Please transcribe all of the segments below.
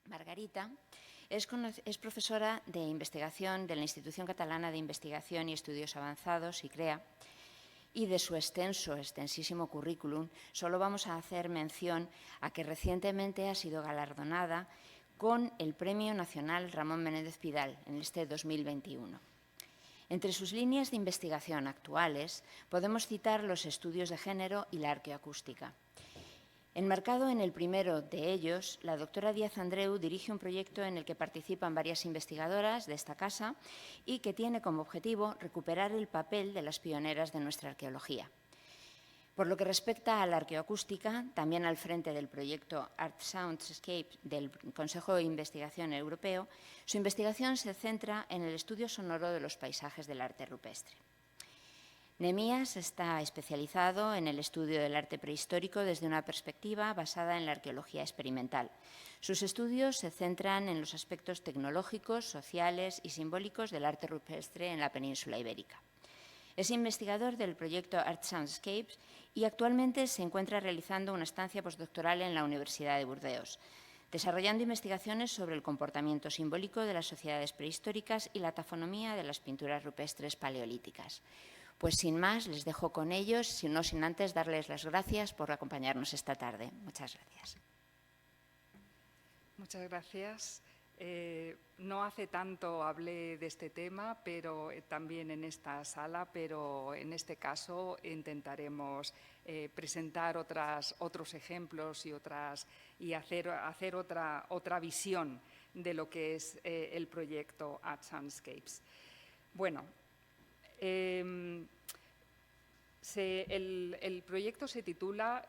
Margarita es profesora de investigación de la Institución Catalana de Investigación y Estudios Avanzados, ICREA, y de su extensísimo currículum, solo vamos a hacer mención a que recientemente ha sido galardonada con el Premio Nacional Ramón Menéndez Pidal en este 2021. Entre sus líneas de investigación actuales podemos citar los estudios de género y la arqueoacústica. Enmarcado en el primero de ellos, la doctora Díaz Andreu dirige un proyecto en el que participan varias investigadoras de esta casa y que tiene como objetivo recuperar el papel de las pioneras de nuestra arqueología. Por lo que respecta a la arqueoacústica, también al frente del proyecto Art Soundscape del Consejo de Investigación Europeo, su investigación se centra en el estudio sonoro de los paisajes del arte rupestre. Nemías está especializado en el estudio del arte prehistórico desde una perspectiva basada en la arqueología experimental. Sus estudios se centran en los aspectos tecnológicos, sociales y simbólicos del arte rupestre en la península ibérica. Es investigador del proyecto Art Soundscapes y actualmente se encuentra realizando una estancia postdoctoral en la Universidad de Burdeos, desarrollando investigaciones sobre el comportamiento simbólico de las sociedades prehistóricas y la taxonomía de las pinturas rupestres paleolíticas. Pues sin más, les dejo con ellos, no sin antes darles las gracias por acompañarnos esta tarde. Muchas gracias. Muchas gracias. No hace tanto hablé de este tema, pero también en esta sala, pero en este caso intentaremos presentar otros ejemplos y hacer otra visión de lo que es el proyecto Art Soundscapes. Bueno, el proyecto se titula,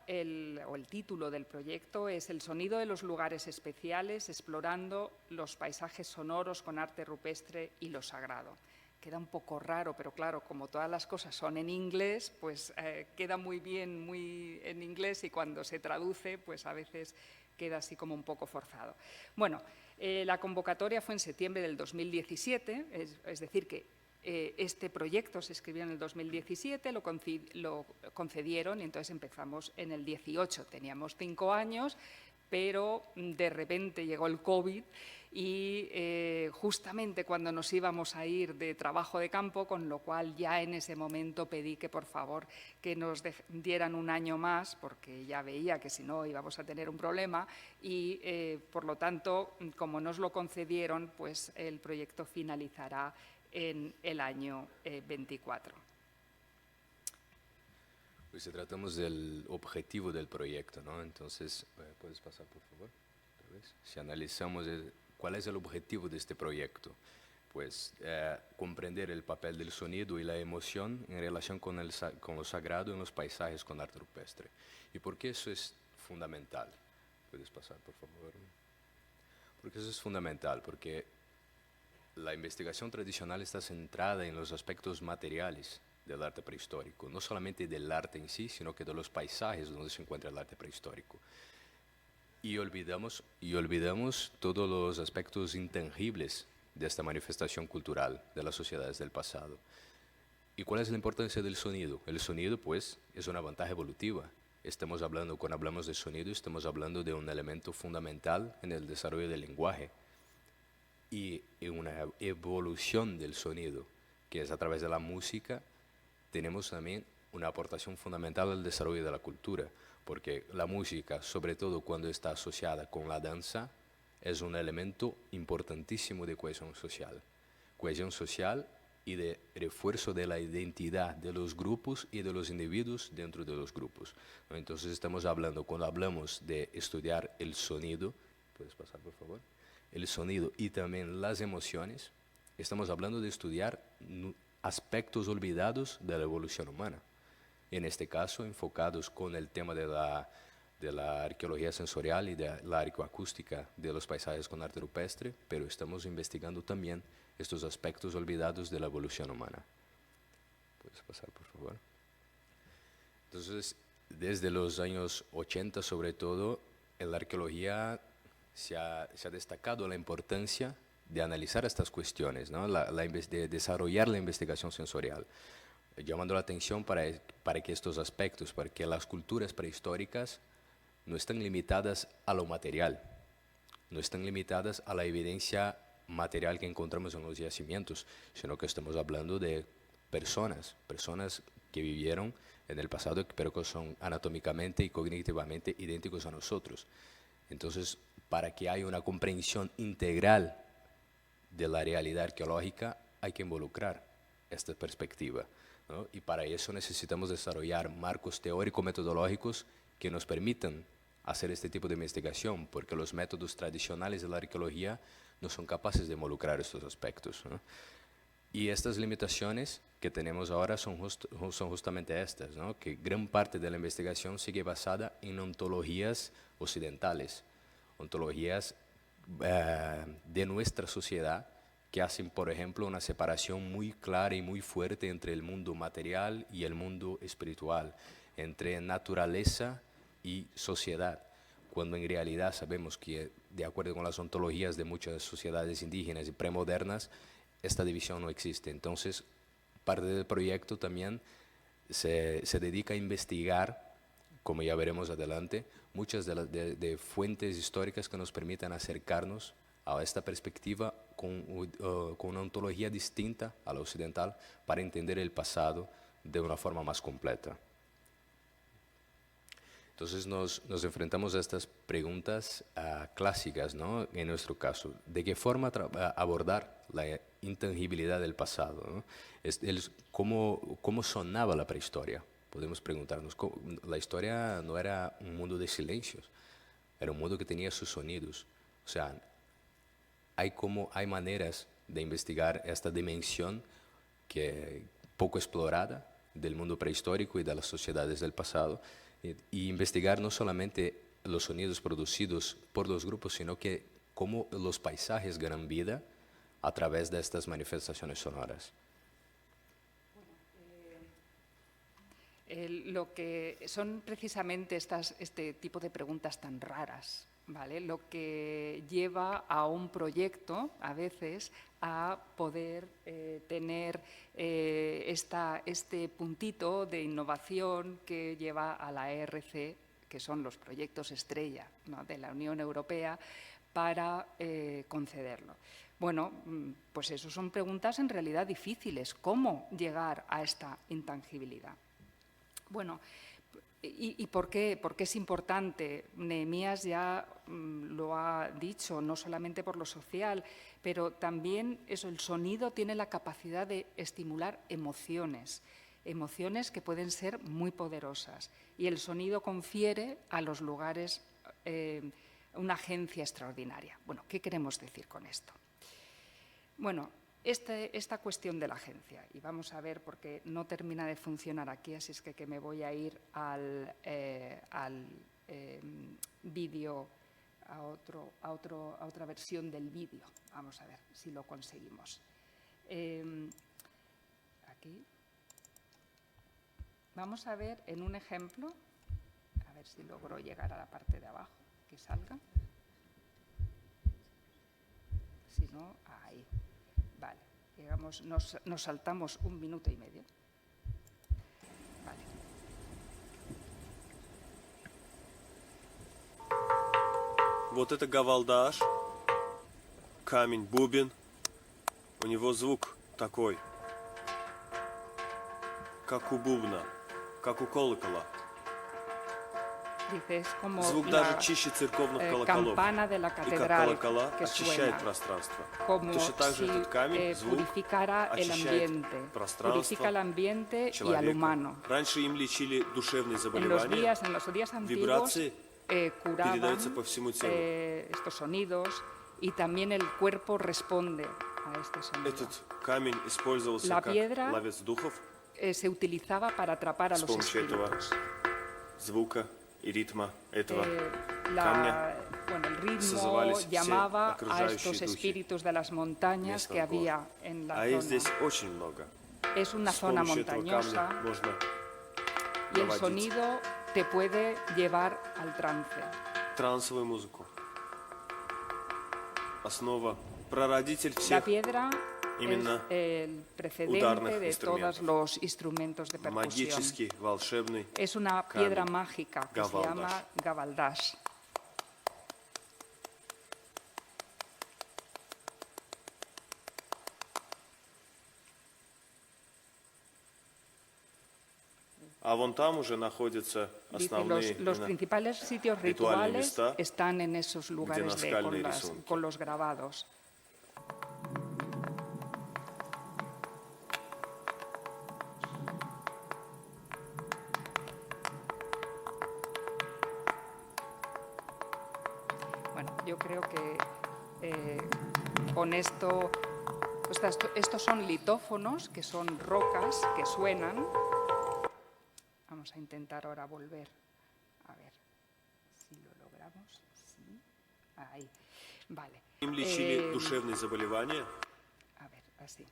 o el título del proyecto es El sonido de los lugares especiales, explorando los paisajes sonoros con arte rupestre y lo sagrado. Queda un poco raro, pero claro, como todas las cosas son en inglés, pues queda muy bien en inglés y cuando se traduce, pues a veces queda así como un poco forzado. Bueno, la convocatoria fue en septiembre del 2017, es decir que este proyecto se escribió en el 2017, lo concedieron y entonces empezamos en el 18. Teníamos 5 años, pero de repente llegó el COVID y justamente cuando nos íbamos a ir de trabajo de campo, con lo cual ya en ese momento pedí que por favor que nos dieran un año más, porque ya veía que si no íbamos a tener un problema y por lo tanto, como nos lo concedieron, pues el proyecto finalizará en el año 24. Pues tratamos del objetivo del proyecto, ¿no? Entonces, ¿puedes pasar, por favor? Si analizamos cuál es el objetivo de este proyecto, pues comprender el papel del sonido y la emoción en relación con lo sagrado en los paisajes con arte rupestre. ¿Y por qué eso es fundamental? ¿Puedes pasar, por favor? Porque eso es fundamental, porque la investigación tradicional está centrada en los aspectos materiales del arte prehistórico, no solamente del arte en sí, sino que de los paisajes donde se encuentra el arte prehistórico. Y olvidamos todos los aspectos intangibles de esta manifestación cultural de las sociedades del pasado. ¿Y cuál es la importancia del sonido? El sonido, pues, es una ventaja evolutiva. Cuando hablamos de sonido, estamos hablando de un elemento fundamental en el desarrollo del lenguaje y en una evolución del sonido, que es a través de la música. Tenemos también una aportación fundamental al desarrollo de la cultura, porque la música, sobre todo cuando está asociada con la danza, es un elemento importantísimo de cohesión social y de refuerzo de la identidad de los grupos y de los individuos dentro de los grupos. Entonces cuando hablamos de estudiar el sonido, ¿puedes pasar por favor? El sonido y también las emociones, estamos hablando de estudiar aspectos olvidados de la evolución humana. En este caso, enfocados con el tema de la arqueología sensorial y de la arqueoacústica de los paisajes con arte rupestre, pero estamos investigando también estos aspectos olvidados de la evolución humana. ¿Puedes pasar, por favor? Entonces, desde los años 80, sobre todo, en la arqueología se ha destacado la importancia de analizar estas cuestiones, ¿no? De desarrollar la investigación sensorial, llamando la atención para que estos aspectos, para que las culturas prehistóricas no están limitadas a lo material. no están limitadas a la evidencia material que encontramos en los yacimientos, sino que estamos hablando de personas que vivieron en el pasado, pero que son anatómicamente y cognitivamente idénticos a nosotros. Entonces, para que haya una comprensión integral de la realidad arqueológica, hay que involucrar esta perspectiva, ¿no? Y para eso necesitamos desarrollar marcos teórico-metodológicos que nos permitan hacer este tipo de investigación, porque los métodos tradicionales de la arqueología no son capaces de involucrar estos aspectos, ¿no? Y estas limitaciones que tenemos ahora son justamente estas, ¿no? Que gran parte de la investigación sigue basada en ontologías occidentales, ontologías de nuestra sociedad, que hacen, por ejemplo, una separación muy clara y muy fuerte entre el mundo material y el mundo espiritual, entre naturaleza y sociedad, cuando en realidad sabemos que, de acuerdo con las ontologías de muchas sociedades indígenas y premodernas, esta división no existe. Entonces, parte del proyecto también se dedica a investigar, como ya veremos adelante, muchas de fuentes históricas que nos permitan acercarnos a esta perspectiva con una ontología distinta a la occidental para entender el pasado de una forma más completa. Entonces nos enfrentamos a estas preguntas clásicas, ¿no? En nuestro caso, ¿de qué forma abordar la intangibilidad del pasado, ¿no? ¿Cómo sonaba la prehistoria? Podemos preguntarnos, la historia no era un mundo de silencios, era un mundo que tenía sus sonidos. O sea, hay maneras de investigar esta dimensión que poco explorada del mundo prehistórico y de las sociedades del pasado, y investigar no solamente los sonidos producidos por los grupos, sino que cómo los paisajes ganan vida a través de estas manifestaciones sonoras. Lo que son precisamente este tipo de preguntas tan raras, ¿vale? Lo que lleva a un proyecto, a veces, a poder tener este puntito de innovación que lleva a la ERC, que son los proyectos estrella, ¿no?, de la Unión Europea, para concederlo. Bueno, pues eso son preguntas en realidad difíciles. ¿Cómo llegar a esta intangibilidad? Bueno, ¿y por qué? Porque es importante. Nehemías ya lo ha dicho, no solamente por lo social, pero también el sonido tiene la capacidad de estimular emociones que pueden ser muy poderosas. Y el sonido confiere a los lugares una agencia extraordinaria. Bueno, ¿qué queremos decir con esto? Bueno, esta cuestión de la agencia, y vamos a ver porque no termina de funcionar aquí, así es que me voy a ir al vídeo, a otra versión del vídeo. Vamos a ver si lo conseguimos. Aquí. Vamos a ver en un ejemplo, a ver si logro llegar a la parte de abajo, que salga. Si no, ahí. Vale, digamos, nos saltamos 1 minuto y medio. Vale. Вот это гавалдаш, камень, бубен. У него звук такой, как у бубна, как у колокола. Dice, es como Звук даже чище церковных колоколов. campana de la И как catedral колокола que очищает suena, пространство. como Точно так же si этот камень, звук, purificara el очищает ambiente, пространство purifica el ambiente y al человека. humano. Раньше им лечили душевные En los заболевания. días antiguos Вибрации curaban передаются по всему телу. estos sonidos y también el cuerpo responde a este sonido. Этот камень использовался La как piedra ловец духов se utilizaba para atrapar a с los помощью этого espíritus. звука и ритма этого El ritmo созывались все llamaba a окружающие estos духи espíritus de las montañas местных que гор. había en la А их здесь zona. очень много. Es una С zona помощью этого montañosa камня можно y el проводить sonido te puede llevar al trance. трансовую музыку. Основа, прародитель La всех piedra именно es el precedente ударных de инструментов. todos los instrumentos de percusión. магический, волшебный. Es una камень piedra mágica que se Gavaldash. llama Gavaldash. А вон там уже находятся Dice, основные los principales sitios rituales rituales места, están en esos lugares наскальные рисунки. con los grabados. Bueno, yo creo que con esto, estos son litófonos, que son rocas que suenan. Vamos a intentar ahora volver. A ver si lo logramos. Sí. Ahí. Vale. Им лечили душевные заболевания. A ver, así.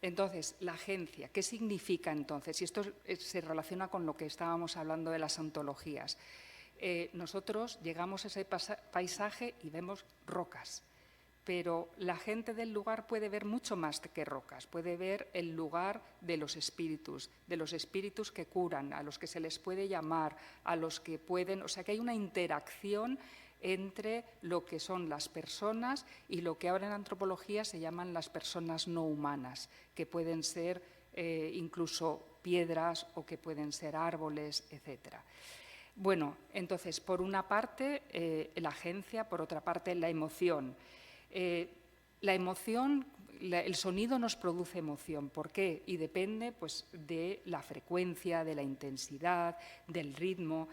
Entonces, la agencia, ¿qué significa entonces? Y esto se relaciona con lo que estábamos hablando de las antologías. Nosotros llegamos a ese paisaje y vemos rocas, pero la gente del lugar puede ver mucho más que rocas, puede ver el lugar de los espíritus que curan, a los que se les puede llamar, a los que pueden… O sea, que hay una interacción entre lo que son las personas y lo que ahora en antropología se llaman las personas no humanas, que pueden ser incluso piedras o que pueden ser árboles, etcétera. Bueno, entonces, por una parte, la agencia, por otra parte, la emoción. La emoción, el sonido nos produce emoción. ¿Por qué? Y depende pues, de la frecuencia, de la intensidad, del ritmo.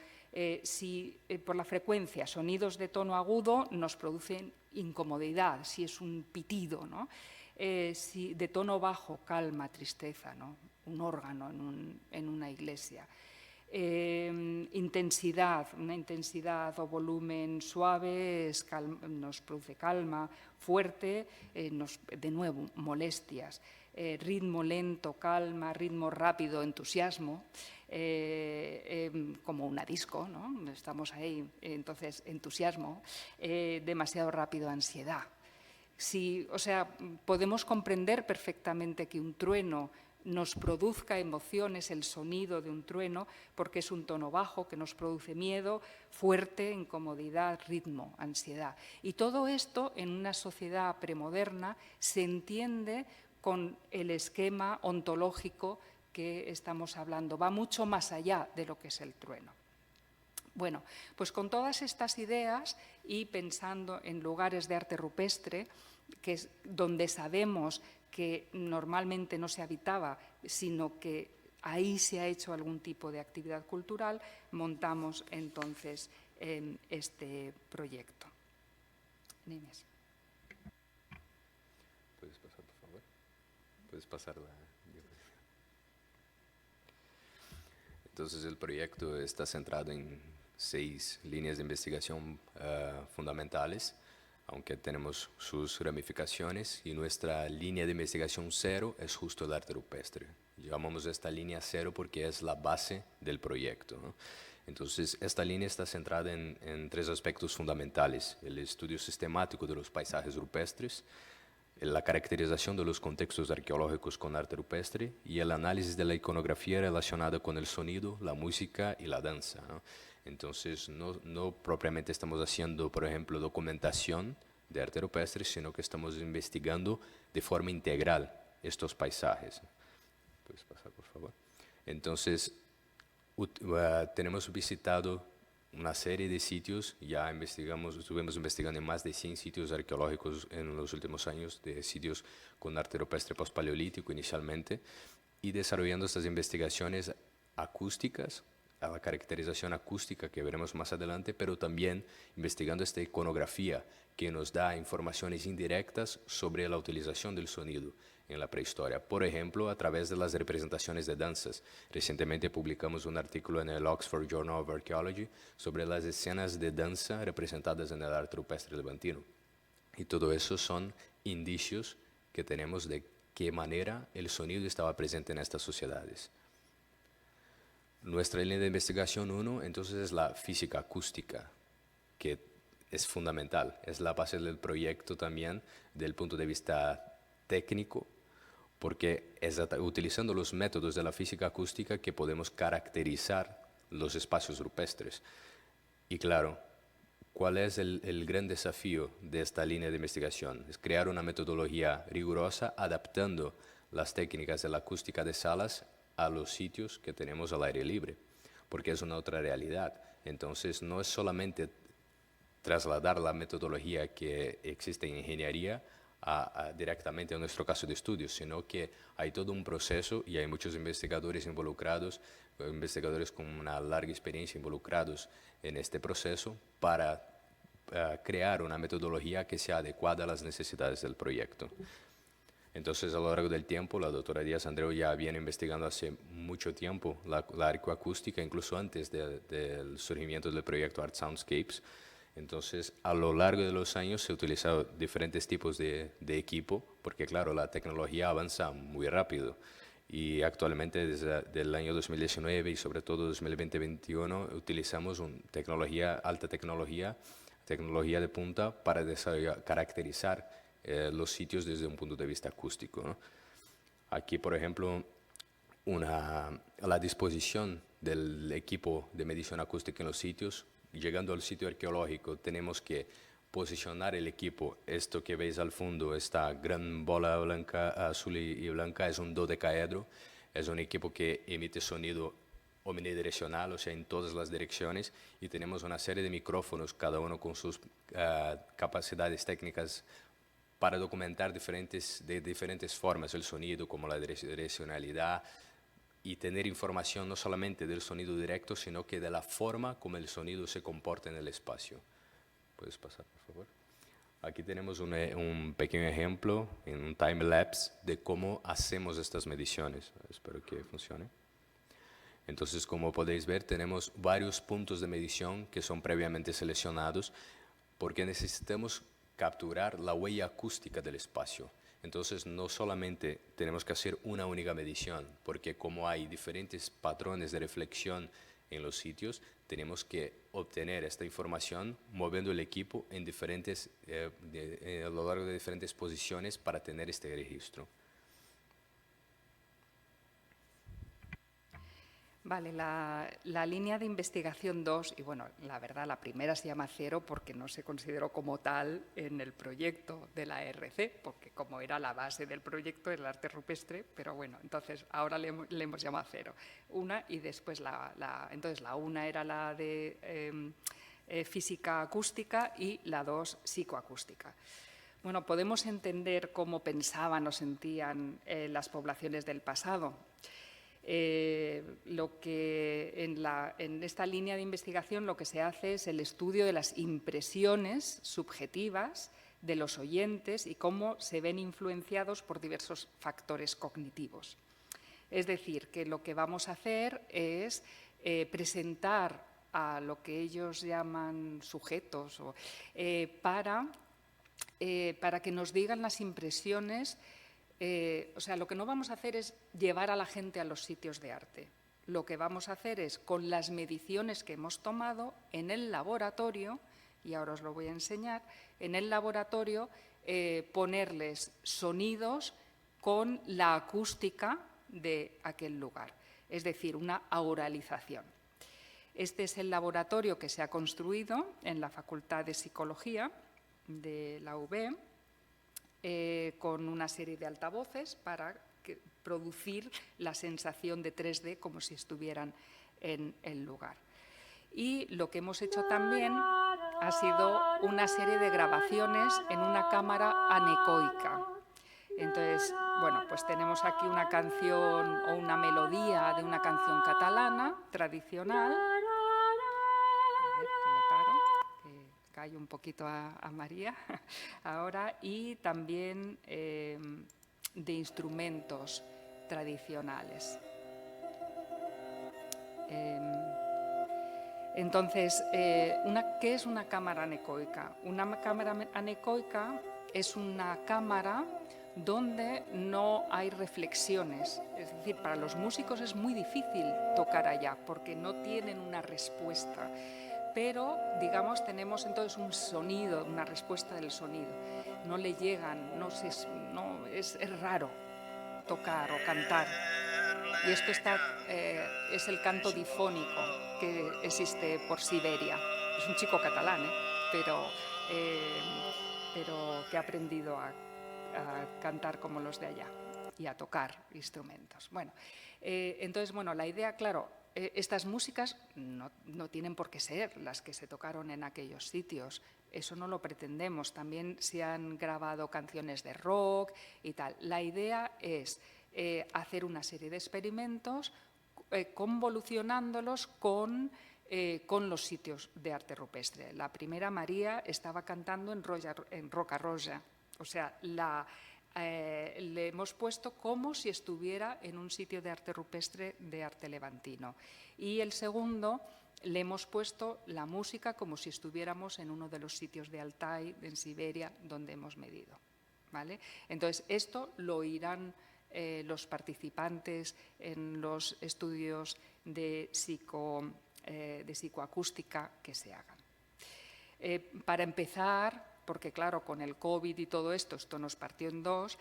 Si por la frecuencia, sonidos de tono agudo nos producen incomodidad, si es un pitido, ¿no? Si de tono bajo, calma, tristeza, ¿no? Un órgano en una iglesia. Intensidad, una intensidad o volumen suave nos produce calma, fuerte, de nuevo, molestias. Ritmo lento, calma, ritmo rápido, entusiasmo, como una disco, ¿no? Estamos ahí, entonces, entusiasmo, demasiado rápido, ansiedad. O sea, podemos comprender perfectamente que un trueno nos produzca emociones, el sonido de un trueno, porque es un tono bajo que nos produce miedo, fuerte, incomodidad, ritmo, ansiedad. Y todo esto en una sociedad premoderna se entiende con el esquema ontológico que estamos hablando. Va mucho más allá de lo que es el trueno. Bueno, pues con todas estas ideas y pensando en lugares de arte rupestre, que es donde sabemos que normalmente no se habitaba, sino que ahí se ha hecho algún tipo de actividad cultural, montamos entonces este proyecto. Inés. ¿Puedes pasar, por favor? Puedes pasar la diapositiva. Entonces, el proyecto está centrado en 6 líneas de investigación fundamentales, aunque tenemos sus ramificaciones, y nuestra línea de investigación 0 es justo el arte rupestre. Llamamos esta línea 0 porque es la base del proyecto, ¿no? Entonces, esta línea está centrada en 3 aspectos fundamentales: el estudio sistemático de los paisajes rupestres, la caracterización de los contextos arqueológicos con arte rupestre y el análisis de la iconografía relacionada con el sonido, la música y la danza, ¿no? Entonces, no propiamente estamos haciendo, por ejemplo, documentación de arte rupestre, sino que estamos investigando de forma integral estos paisajes. ¿Puedes pasar, por favor? Entonces, tenemos visitado una serie de sitios, ya estuvimos investigando en más de 100 sitios arqueológicos en los últimos años, de sitios con arte rupestre postpaleolítico inicialmente, y desarrollando estas investigaciones acústicas, a la caracterización acústica que veremos más adelante, pero también investigando esta iconografía que nos da informaciones indirectas sobre la utilización del sonido en la prehistoria. Por ejemplo, a través de las representaciones de danzas. Recientemente publicamos un artículo en el Oxford Journal of Archaeology sobre las escenas de danza representadas en el arte rupestre levantino. Y todo eso son indicios que tenemos de qué manera el sonido estaba presente en estas sociedades. Nuestra línea de investigación 1, entonces, es la física acústica, que es fundamental, es la base del proyecto también desde el punto de vista técnico, porque es utilizando los métodos de la física acústica que podemos caracterizar los espacios rupestres. Y claro, ¿cuál es el gran desafío de esta línea de investigación? Es crear una metodología rigurosa adaptando las técnicas de la acústica de salas a los sitios que tenemos al aire libre, porque es una otra realidad. Entonces, no es solamente trasladar la metodología que existe en ingeniería directamente a nuestro caso de estudio, sino que hay todo un proceso y hay muchos investigadores involucrados, investigadores con una larga experiencia involucrados en este proceso para crear una metodología que sea adecuada a las necesidades del proyecto. Entonces, a lo largo del tiempo, la doctora Díaz Andreu ya viene investigando hace mucho tiempo la arcoacústica, incluso antes del surgimiento del proyecto Art Soundscapes. Entonces, a lo largo de los años se han utilizado diferentes tipos de equipo, porque claro, la tecnología avanza muy rápido. Y actualmente, desde el año 2019 y sobre todo 2020-2021, utilizamos alta tecnología de punta para caracterizar los sitios desde un punto de vista acústico, ¿no? Aquí, por ejemplo, la disposición del equipo de medición acústica en los sitios. Llegando al sitio arqueológico, tenemos que posicionar el equipo. Esto que veis al fondo, esta gran bola blanca, azul y blanca, es un dodecaedro. Es un equipo que emite sonido omnidireccional, o sea, en todas las direcciones, y tenemos una serie de micrófonos, cada uno con sus capacidades técnicas para documentar de diferentes formas el sonido, como la direccionalidad, y tener información no solamente del sonido directo, sino que de la forma como el sonido se comporta en el espacio. ¿Puedes pasar, por favor? Aquí tenemos un pequeño ejemplo en un time-lapse de cómo hacemos estas mediciones. Espero que funcione. Entonces, como podéis ver, tenemos varios puntos de medición que son previamente seleccionados porque necesitamos capturar la huella acústica del espacio. Entonces, no solamente tenemos que hacer una única medición, porque como hay diferentes patrones de reflexión en los sitios, tenemos que obtener esta información moviendo el equipo a lo largo de diferentes posiciones para tener este registro. Vale, la línea de investigación 2, y bueno, la verdad, la primera se llama 0 porque no se consideró como tal en el proyecto de la ERC, porque como era la base del proyecto, el arte rupestre, pero bueno, entonces ahora le hemos llamado 0. Una y después entonces la 1 era la de física acústica y la 2 psicoacústica. Bueno, podemos entender cómo pensaban o sentían las poblaciones del pasado. Lo que en esta línea de investigación lo que se hace es el estudio de las impresiones subjetivas de los oyentes y cómo se ven influenciados por diversos factores cognitivos. Es decir, que lo que vamos a hacer es presentar a lo que ellos llaman sujetos para que nos digan las impresiones. O sea, lo que no vamos a hacer es llevar a la gente a los sitios de arte. Lo que vamos a hacer es, con las mediciones que hemos tomado en el laboratorio, y ahora os lo voy a enseñar, en el laboratorio ponerles sonidos con la acústica de aquel lugar, es decir, una auralización. Este es el laboratorio que se ha construido en la Facultad de Psicología de la UB, con una serie de altavoces para producir la sensación de 3D como si estuvieran en el lugar. Y lo que hemos hecho también ha sido una serie de grabaciones en una cámara anecoica. Entonces, bueno, pues tenemos aquí una canción o una melodía de una canción catalana tradicional. A ver, que le paro, que callo un poquito a María ahora, y también de instrumentos tradicionales. Entonces, ¿qué es una cámara anecoica? Una cámara anecoica es una cámara donde no hay reflexiones. Es decir, para los músicos es muy difícil tocar allá porque no tienen una respuesta. Pero, digamos, tenemos entonces un sonido, una respuesta del sonido. No le llegan, es raro tocar o cantar. Y esto es el canto difónico que existe por Siberia. Es un chico catalán, pero que ha aprendido a cantar como los de allá. y a tocar instrumentos. Bueno, entonces, bueno, la idea, claro, estas músicas no tienen por qué ser las que se tocaron en aquellos sitios. Eso no lo pretendemos. También se han grabado canciones de rock y tal. La idea es hacer una serie de experimentos convolucionándolos con los sitios de arte rupestre. La primera, María, estaba cantando en Roca Roja. O sea, le hemos puesto como si estuviera en un sitio de arte rupestre de arte levantino. Y el segundo, le hemos puesto la música como si estuviéramos en uno de los sitios de Altai, en Siberia, donde hemos medido, ¿vale? Entonces, esto lo irán los participantes en los estudios de psicoacústica que se hagan. Para empezar, porque claro, con el COVID y todo esto nos partió en dos,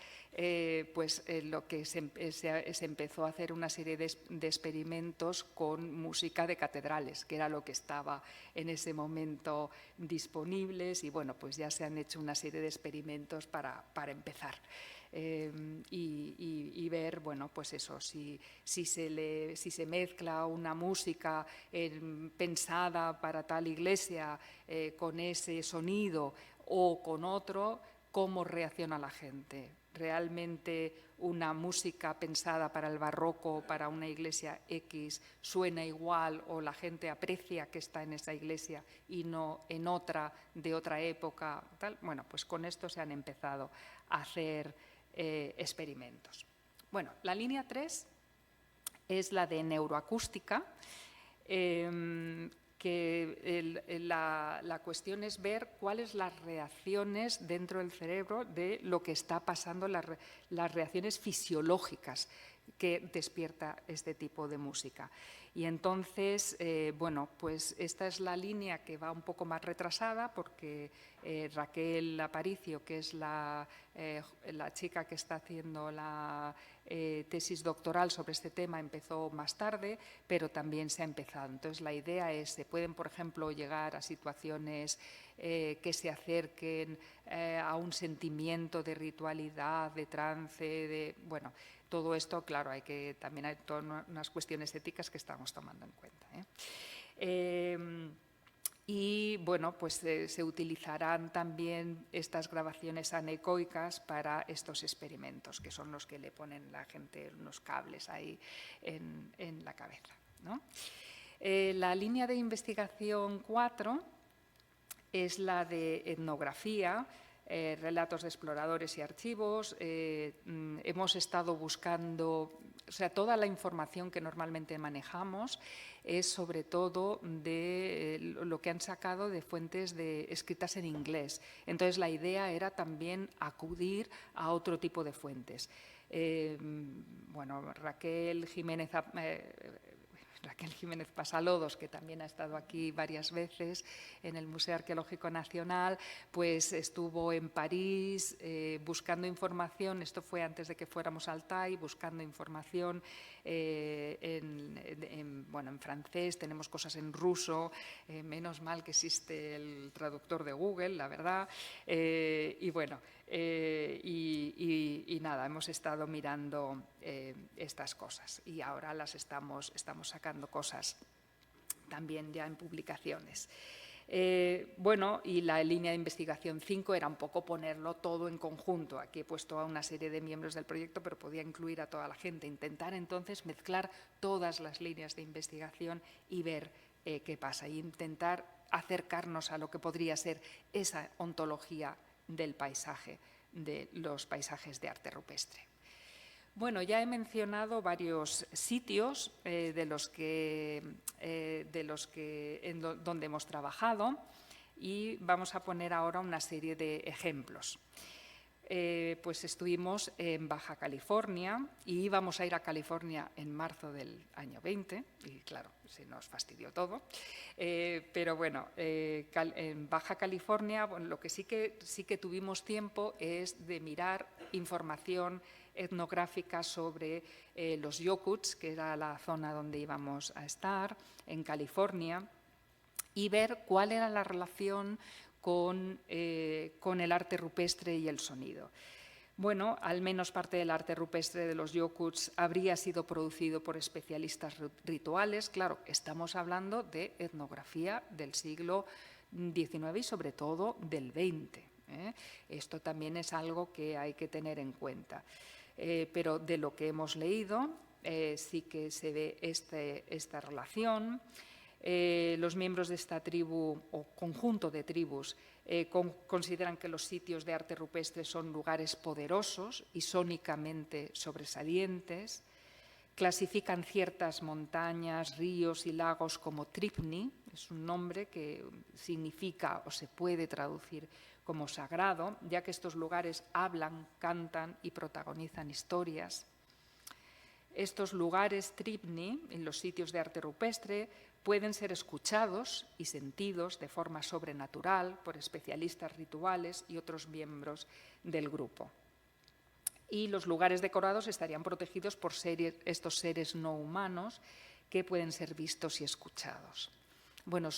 pues lo que se empezó a hacer una serie de experimentos con música de catedrales, que era lo que estaba en ese momento disponibles, y bueno, pues ya se han hecho una serie de experimentos para empezar. Y ver, bueno, pues eso, si se mezcla una música pensada para tal iglesia con ese sonido o con otro, cómo reacciona la gente. Realmente una música pensada para el barroco, para una iglesia X, suena igual o la gente aprecia que está en esa iglesia y no en otra de otra época, tal. Bueno, pues con esto se han empezado a hacer experimentos. Bueno, la línea 3 es la de neuroacústica, que la cuestión es ver cuáles las reacciones dentro del cerebro de lo que está pasando, las reacciones fisiológicas que despierta este tipo de música. Y entonces, bueno, pues esta es la línea que va un poco más retrasada porque Raquel Aparicio, que es la chica que está haciendo la tesis doctoral sobre este tema, empezó más tarde, pero también se ha empezado. Entonces, la idea es, se pueden, por ejemplo, llegar a situaciones que se acerquen a un sentimiento de ritualidad, de trance, bueno, todo esto, claro, también hay todas unas cuestiones éticas que estamos tomando en cuenta. Y bueno, pues se utilizarán también estas grabaciones anecoicas para estos experimentos, que son los que le ponen la gente unos cables ahí en la cabeza, ¿no? La línea de investigación 4 es la de etnografía, relatos de exploradores y archivos. Hemos estado buscando, o sea, toda la información que normalmente manejamos es sobre todo de lo que han sacado de fuentes escritas en inglés. Entonces, la idea era también acudir a otro tipo de fuentes. Bueno, Raquel Jiménez Pasalodos, que también ha estado aquí varias veces en el Museo Arqueológico Nacional, pues estuvo en París buscando información. Esto fue antes de que fuéramos a Altai, buscando información en francés, tenemos cosas en ruso, menos mal que existe el traductor de Google, la verdad, y bueno, y nada, hemos estado mirando estas cosas y ahora las estamos sacando cosas también ya en publicaciones. Bueno, y la línea de investigación 5 era un poco ponerlo todo en conjunto. Aquí he puesto a una serie de miembros del proyecto, pero podía incluir a toda la gente. Intentar entonces mezclar todas las líneas de investigación y ver qué pasa. E intentar acercarnos a lo que podría ser esa ontología del paisaje, de los paisajes de arte rupestre. Bueno, ya he mencionado varios sitios donde hemos trabajado y vamos a poner ahora una serie de ejemplos. Pues estuvimos en Baja California y íbamos a ir a California en marzo del año 20 y claro, se nos fastidió todo. Pero bueno, en Baja California, bueno, lo que sí que tuvimos tiempo es de mirar información etnográfica sobre los Yokuts, que era la zona donde íbamos a estar, en California, y ver cuál era la relación con el arte rupestre y el sonido. Bueno, al menos parte del arte rupestre de los yokuts habría sido producido por especialistas rituales. Claro, estamos hablando de etnografía del siglo XIX y sobre todo del XX. Esto también es algo que hay que tener en cuenta. Pero de lo que hemos leído sí que se ve esta relación. Los miembros de esta tribu o conjunto de tribus consideran que los sitios de arte rupestre son lugares poderosos y sónicamente sobresalientes. Clasifican ciertas montañas, ríos y lagos como Tripni, es un nombre que significa o se puede traducir como sagrado, ya que estos lugares hablan, cantan y protagonizan historias. Estos lugares Tripni, en los sitios de arte rupestre, pueden ser escuchados y sentidos de forma sobrenatural por especialistas rituales y otros miembros del grupo. Y los lugares decorados estarían protegidos por estos seres no humanos que pueden ser vistos y escuchados. Bueno,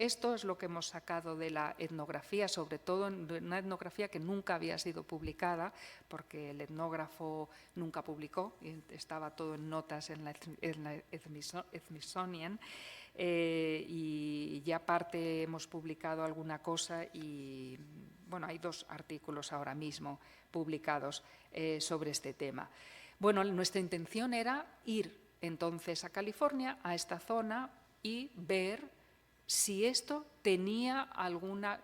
esto es lo que hemos sacado de la etnografía, sobre todo en una etnografía que nunca había sido publicada, porque el etnógrafo nunca publicó, estaba todo en notas en la Smithsonian, y ya aparte hemos publicado alguna cosa y, bueno, hay 2 artículos ahora mismo publicados sobre este tema. Bueno, nuestra intención era ir entonces a California, a esta zona, y ver si esto tenía alguna,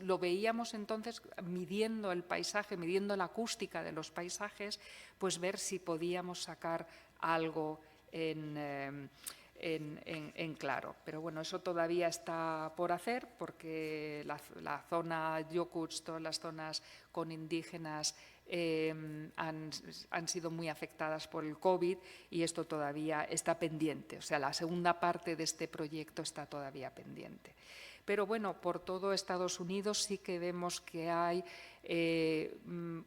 lo veíamos entonces midiendo el paisaje, midiendo la acústica de los paisajes, pues ver si podíamos sacar algo en claro. Pero bueno, eso todavía está por hacer porque la zona Yokuts, todas las zonas con indígenas han sido muy afectadas por el COVID y esto todavía está pendiente. O sea, la segunda parte de este proyecto está todavía pendiente. Pero bueno, por todo Estados Unidos sí que vemos que hay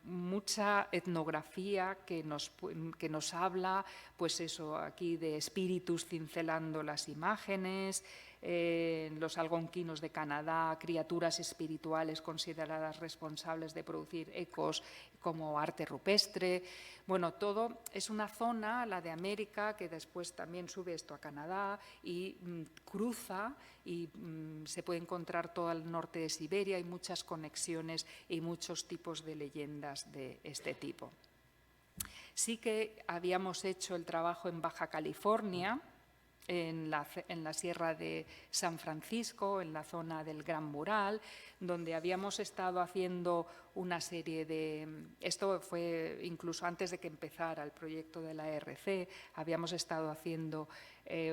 mucha etnografía que nos habla, pues eso, aquí de espíritus cincelando las imágenes, los algonquinos de Canadá, criaturas espirituales consideradas responsables de producir ecos como arte rupestre. Bueno, todo es una zona, la de América, que después también sube esto a Canadá y cruza y se puede encontrar todo el norte de Siberia. Hay muchas conexiones y muchos tipos de leyendas de este tipo. Sí que habíamos hecho el trabajo en Baja California, en la Sierra de San Francisco, en la zona del Gran Mural, donde habíamos estado haciendo una serie de... Esto fue incluso antes de que empezara el proyecto de la ERC, habíamos estado haciendo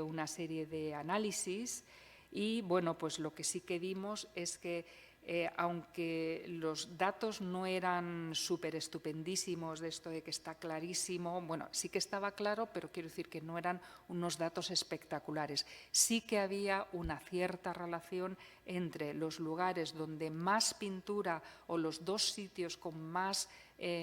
una serie de análisis y, bueno, pues lo que sí que vimos es que aunque los datos no eran súper estupendísimos de esto de que está clarísimo, bueno, sí que estaba claro, pero quiero decir que no eran unos datos espectaculares. Sí que había una cierta relación entre los lugares donde más pintura o los 2 sitios con más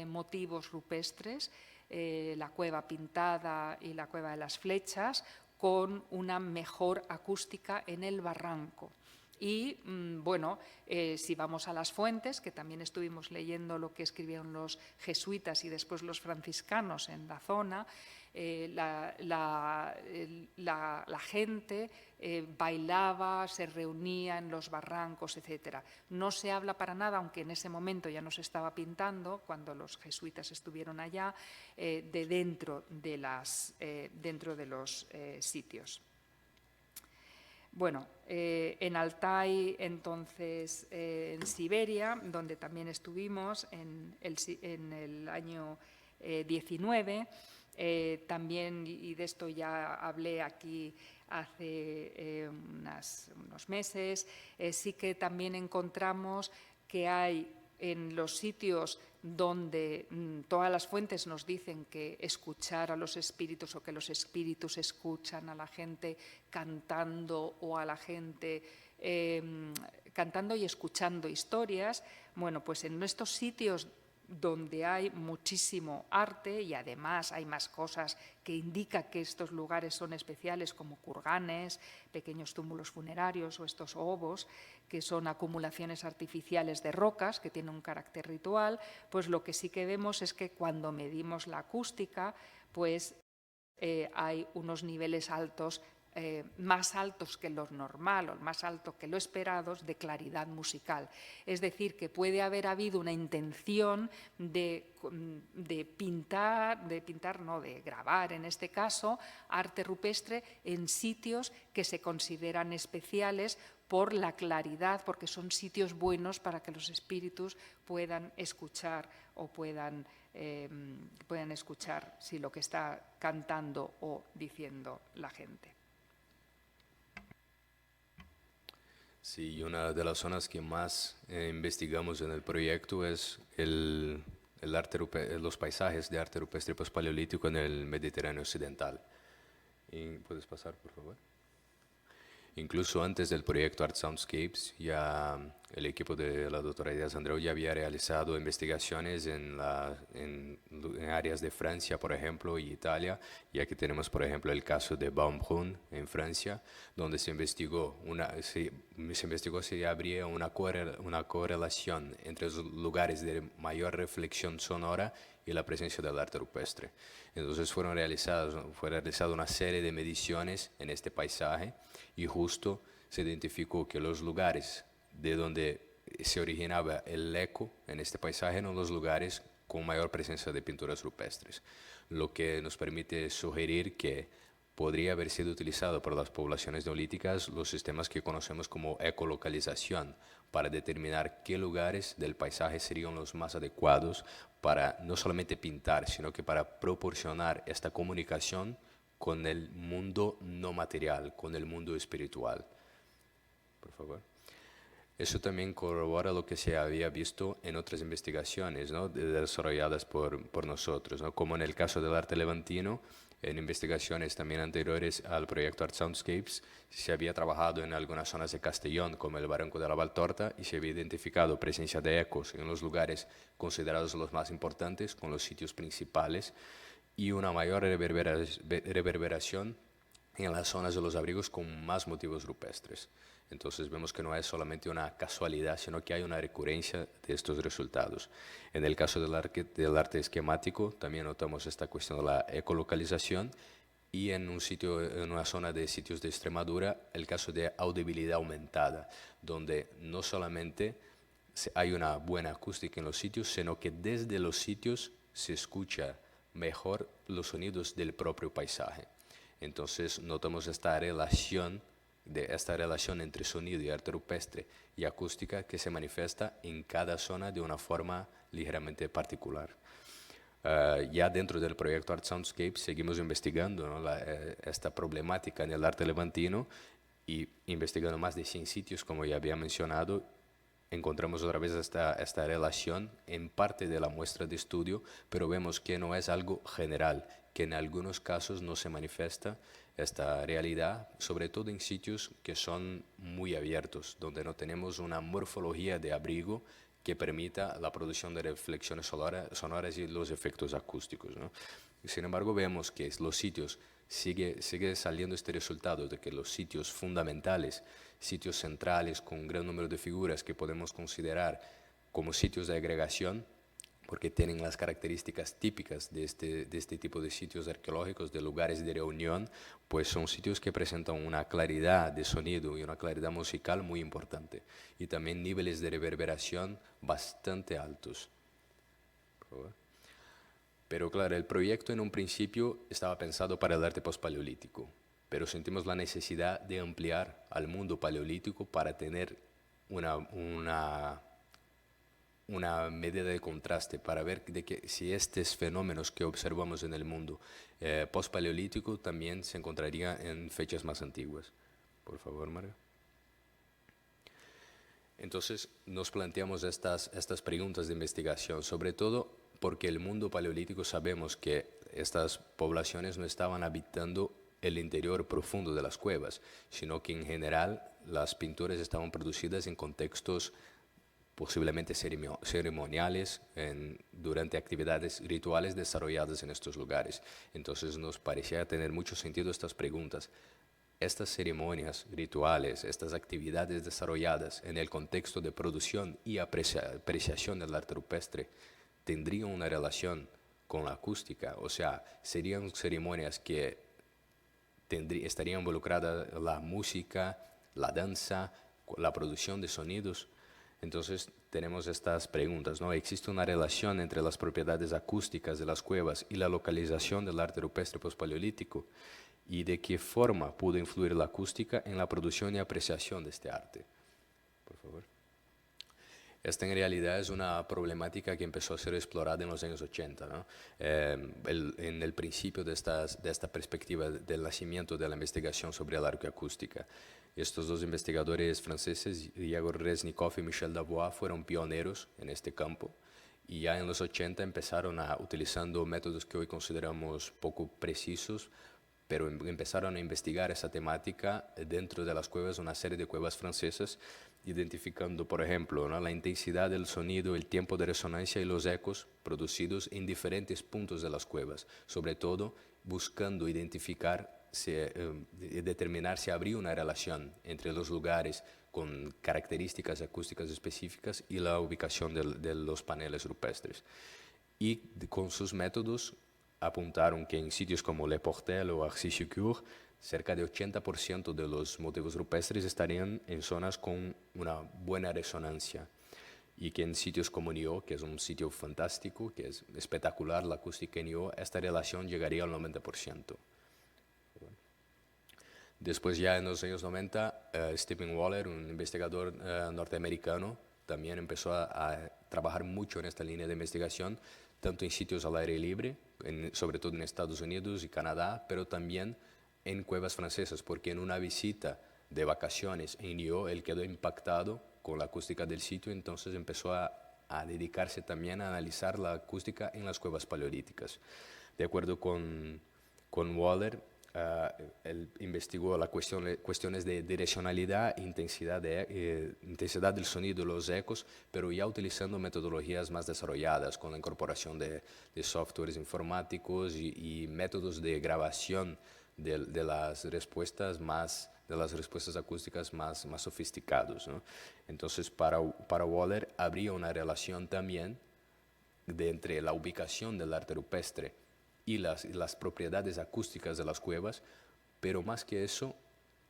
motivos rupestres, la Cueva Pintada y la Cueva de las Flechas, con una mejor acústica en el barranco. Y, bueno, si vamos a las fuentes, que también estuvimos leyendo lo que escribieron los jesuitas y después los franciscanos en la zona, la gente bailaba, se reunía en los barrancos, etc. No se habla para nada, aunque en ese momento ya no se estaba pintando, cuando los jesuitas estuvieron allá, de dentro de los sitios. Bueno, en Altai, entonces, en Siberia, donde también estuvimos en el año 19, también, y de esto ya hablé aquí hace unos meses, sí que también encontramos que hay en los sitios donde todas las fuentes nos dicen que escuchar a los espíritus o que los espíritus escuchan a la gente cantando o a la gente cantando y escuchando historias, bueno, pues en estos sitios donde hay muchísimo arte y además hay más cosas que indican que estos lugares son especiales, como kurganes, pequeños túmulos funerarios o estos obos, que son acumulaciones artificiales de rocas que tienen un carácter ritual. Pues lo que sí que vemos es que cuando medimos la acústica, pues hay unos niveles altos, más altos que lo normal o más altos que lo esperados de claridad musical. Es decir, que puede haber habido una intención de grabar, en este caso, arte rupestre en sitios que se consideran especiales por la claridad, porque son sitios buenos para que los espíritus puedan escuchar o puedan escuchar si lo que está cantando o diciendo la gente. Sí, y una de las zonas que más investigamos en el proyecto es los paisajes de arte rupestre pospaleolítico en el Mediterráneo occidental. ¿Puedes pasar, por favor? Incluso antes del proyecto Art Soundscapes, ya el equipo de la doctora Díaz Andreu ya había realizado investigaciones en áreas de Francia, por ejemplo, y Italia, y aquí tenemos, por ejemplo, el caso de Baumbrunn en Francia, donde se investigó si habría una correlación entre los lugares de mayor reflexión sonora y la presencia del arte rupestre. Entonces fue realizada una serie de mediciones en este paisaje y justo se identificó que los lugares de donde se originaba el eco en este paisaje eran los lugares con mayor presencia de pinturas rupestres, lo que nos permite sugerir que podría haber sido utilizado por las poblaciones neolíticas los sistemas que conocemos como ecolocalización para determinar qué lugares del paisaje serían los más adecuados para no solamente pintar, sino que para proporcionar esta comunicación con el mundo no material, con el mundo espiritual. Por favor. Eso también corrobora lo que se había visto en otras investigaciones, ¿no?, desarrolladas por nosotros, ¿no?, como en el caso del arte levantino. En investigaciones también anteriores al proyecto Art Soundscapes se había trabajado en algunas zonas de Castellón, como el Barranco de la Valtorta, y se había identificado presencia de ecos en los lugares considerados los más importantes, con los sitios principales, y una mayor reverberación en las zonas de los abrigos con más motivos rupestres. Entonces vemos que no es solamente una casualidad, sino que hay una recurrencia de estos resultados. En el caso del arte esquemático también notamos esta cuestión de la ecolocalización, y en una zona de sitios de Extremadura, el caso de audibilidad aumentada, donde no solamente hay una buena acústica en los sitios, sino que desde los sitios se escucha mejor los sonidos del propio paisaje. Entonces notamos esta relación entre sonido y arte rupestre y acústica que se manifiesta en cada zona de una forma ligeramente particular. Ya dentro del proyecto Art Soundscape seguimos investigando, ¿no?, esta problemática en el arte levantino, y investigando más de 100 sitios, como ya había mencionado, encontramos otra vez esta relación en parte de la muestra de estudio, pero vemos que no es algo general, que en algunos casos no se manifiesta esta realidad, sobre todo en sitios que son muy abiertos, donde no tenemos una morfología de abrigo que permita la producción de reflexiones sonoras y los efectos acústicos, ¿no? Sin embargo, vemos que los sitios, sigue saliendo este resultado de que los sitios fundamentales, sitios centrales con un gran número de figuras que podemos considerar como sitios de agregación, porque tienen las características típicas de este tipo de sitios arqueológicos, de lugares de reunión, pues son sitios que presentan una claridad de sonido y una claridad musical muy importante, y también niveles de reverberación bastante altos. Por favor. Pero claro, el proyecto en un principio estaba pensado para el arte pospaleolítico, pero sentimos la necesidad de ampliar al mundo paleolítico para tener una medida de contraste, para ver si estos fenómenos que observamos en el mundo pospaleolítico también se encontrarían en fechas más antiguas. Por favor, Mario. Entonces nos planteamos estas preguntas de investigación, sobre todo porque el mundo paleolítico sabemos que estas poblaciones no estaban habitando el interior profundo de las cuevas, sino que en general las pinturas estaban producidas en contextos posiblemente ceremoniales durante actividades rituales desarrolladas en estos lugares. Entonces nos parecía tener mucho sentido estas preguntas. Estas ceremonias rituales, estas actividades desarrolladas en el contexto de producción y apreciación del arte rupestre, ¿tendrían una relación con la acústica? O sea, ¿serían ceremonias que estarían involucradas la música, la danza, la producción de sonidos? Entonces tenemos estas preguntas, ¿no? ¿Existe una relación entre las propiedades acústicas de las cuevas y la localización del arte rupestre pospaleolítico? ¿Y de qué forma pudo influir la acústica en la producción y apreciación de este arte? Por favor. Esta en realidad es una problemática que empezó a ser explorada en los años 80, ¿no? En el principio de esta perspectiva del nacimiento de la investigación sobre la arqueoacústica. Estos dos investigadores franceses, Igor Reznikov y Michel Davois, fueron pioneros en este campo y ya en los 80 empezaron utilizando métodos que hoy consideramos poco precisos, pero empezaron a investigar esa temática dentro de las cuevas, una serie de cuevas francesas, identificando, por ejemplo, ¿no?, la intensidad del sonido, el tiempo de resonancia y los ecos producidos en diferentes puntos de las cuevas, sobre todo buscando identificar, determinar si habría una relación entre los lugares con características acústicas específicas y la ubicación de los paneles rupestres. Y con sus métodos apuntaron que en sitios como Le Portel o Arcy-sur-Cour, cerca de 80% de los motivos rupestres estarían en zonas con una buena resonancia, y que en sitios como Niort, que es un sitio fantástico, que es espectacular la acústica en Niort, esta relación llegaría al 90%. Después ya en los años 90, Stephen Waller, un investigador norteamericano, también empezó a trabajar mucho en esta línea de investigación, tanto en sitios al aire libre, sobre todo en Estados Unidos y Canadá, pero también en cuevas francesas, porque en una visita de vacaciones en Niort, él quedó impactado con la acústica del sitio, entonces empezó a dedicarse también a analizar la acústica en las cuevas paleolíticas. De acuerdo con Waller, él investigó las cuestiones de direccionalidad, intensidad del sonido, los ecos, pero ya utilizando metodologías más desarrolladas, con la incorporación de softwares informáticos y métodos de grabación de las respuestas acústicas más sofisticados, ¿no? Entonces, para Waller habría una relación también entre la ubicación del arte rupestre y las propiedades acústicas de las cuevas, pero más que eso,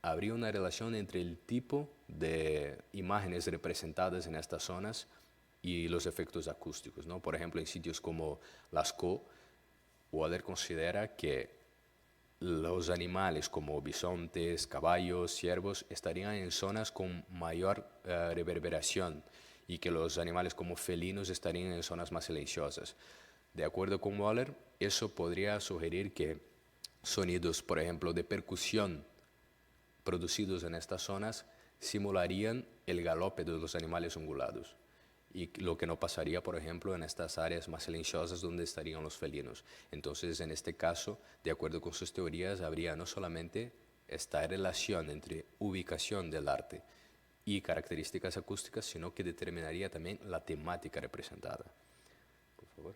habría una relación entre el tipo de imágenes representadas en estas zonas y los efectos acústicos, ¿no? Por ejemplo, en sitios como Lascaux, Waller considera que los animales como bisontes, caballos, ciervos estarían en zonas con mayor reverberación, y que los animales como felinos estarían en zonas más silenciosas. De acuerdo con Waller, eso podría sugerir que sonidos, por ejemplo, de percusión producidos en estas zonas simularían el galope de los animales ungulados, y lo que no pasaría, por ejemplo, en estas áreas más silenciosas donde estarían los felinos. Entonces, en este caso, de acuerdo con sus teorías, habría no solamente esta relación entre ubicación del arte y características acústicas, sino que determinaría también la temática representada. Por favor.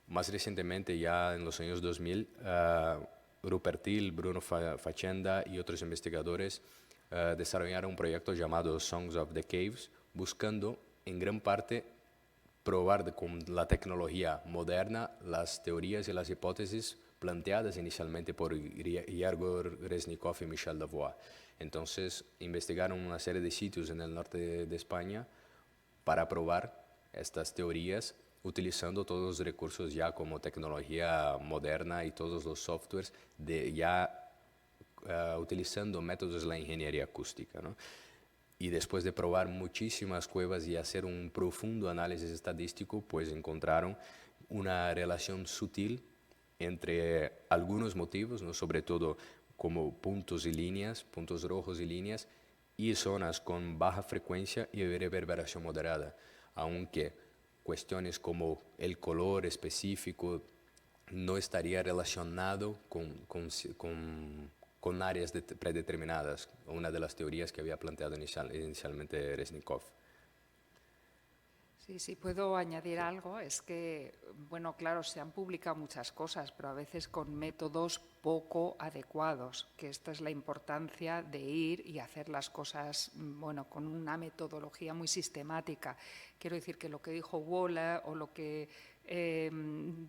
Más recientemente, ya en los años 2000, Rupert Hill, Bruno Facenda y otros investigadores desarrollaron un proyecto llamado Songs of the Caves, buscando en gran parte probar con la tecnología moderna las teorías y las hipótesis planteadas inicialmente por Igor Reznikov y Michel Davois. Entonces, investigaron una serie de sitios en el norte de España para probar estas teorías, utilizando todos los recursos ya como tecnología moderna y todos los softwares, utilizando métodos de la ingeniería acústica, ¿no? Y después de probar muchísimas cuevas y hacer un profundo análisis estadístico, pues encontraron una relación sutil entre algunos motivos, ¿no?, sobre todo como puntos rojos y líneas, y zonas con baja frecuencia y reverberación moderada, aunque cuestiones como el color específico no estaría relacionado con áreas predeterminadas, una de las teorías que había planteado inicialmente Reznikov. Sí, sí, puedo añadir algo. Es que, bueno, claro, se han publicado muchas cosas, pero a veces con métodos poco adecuados, que esta es la importancia de ir y hacer las cosas, bueno, con una metodología muy sistemática. Quiero decir que lo que dijo Wola o lo que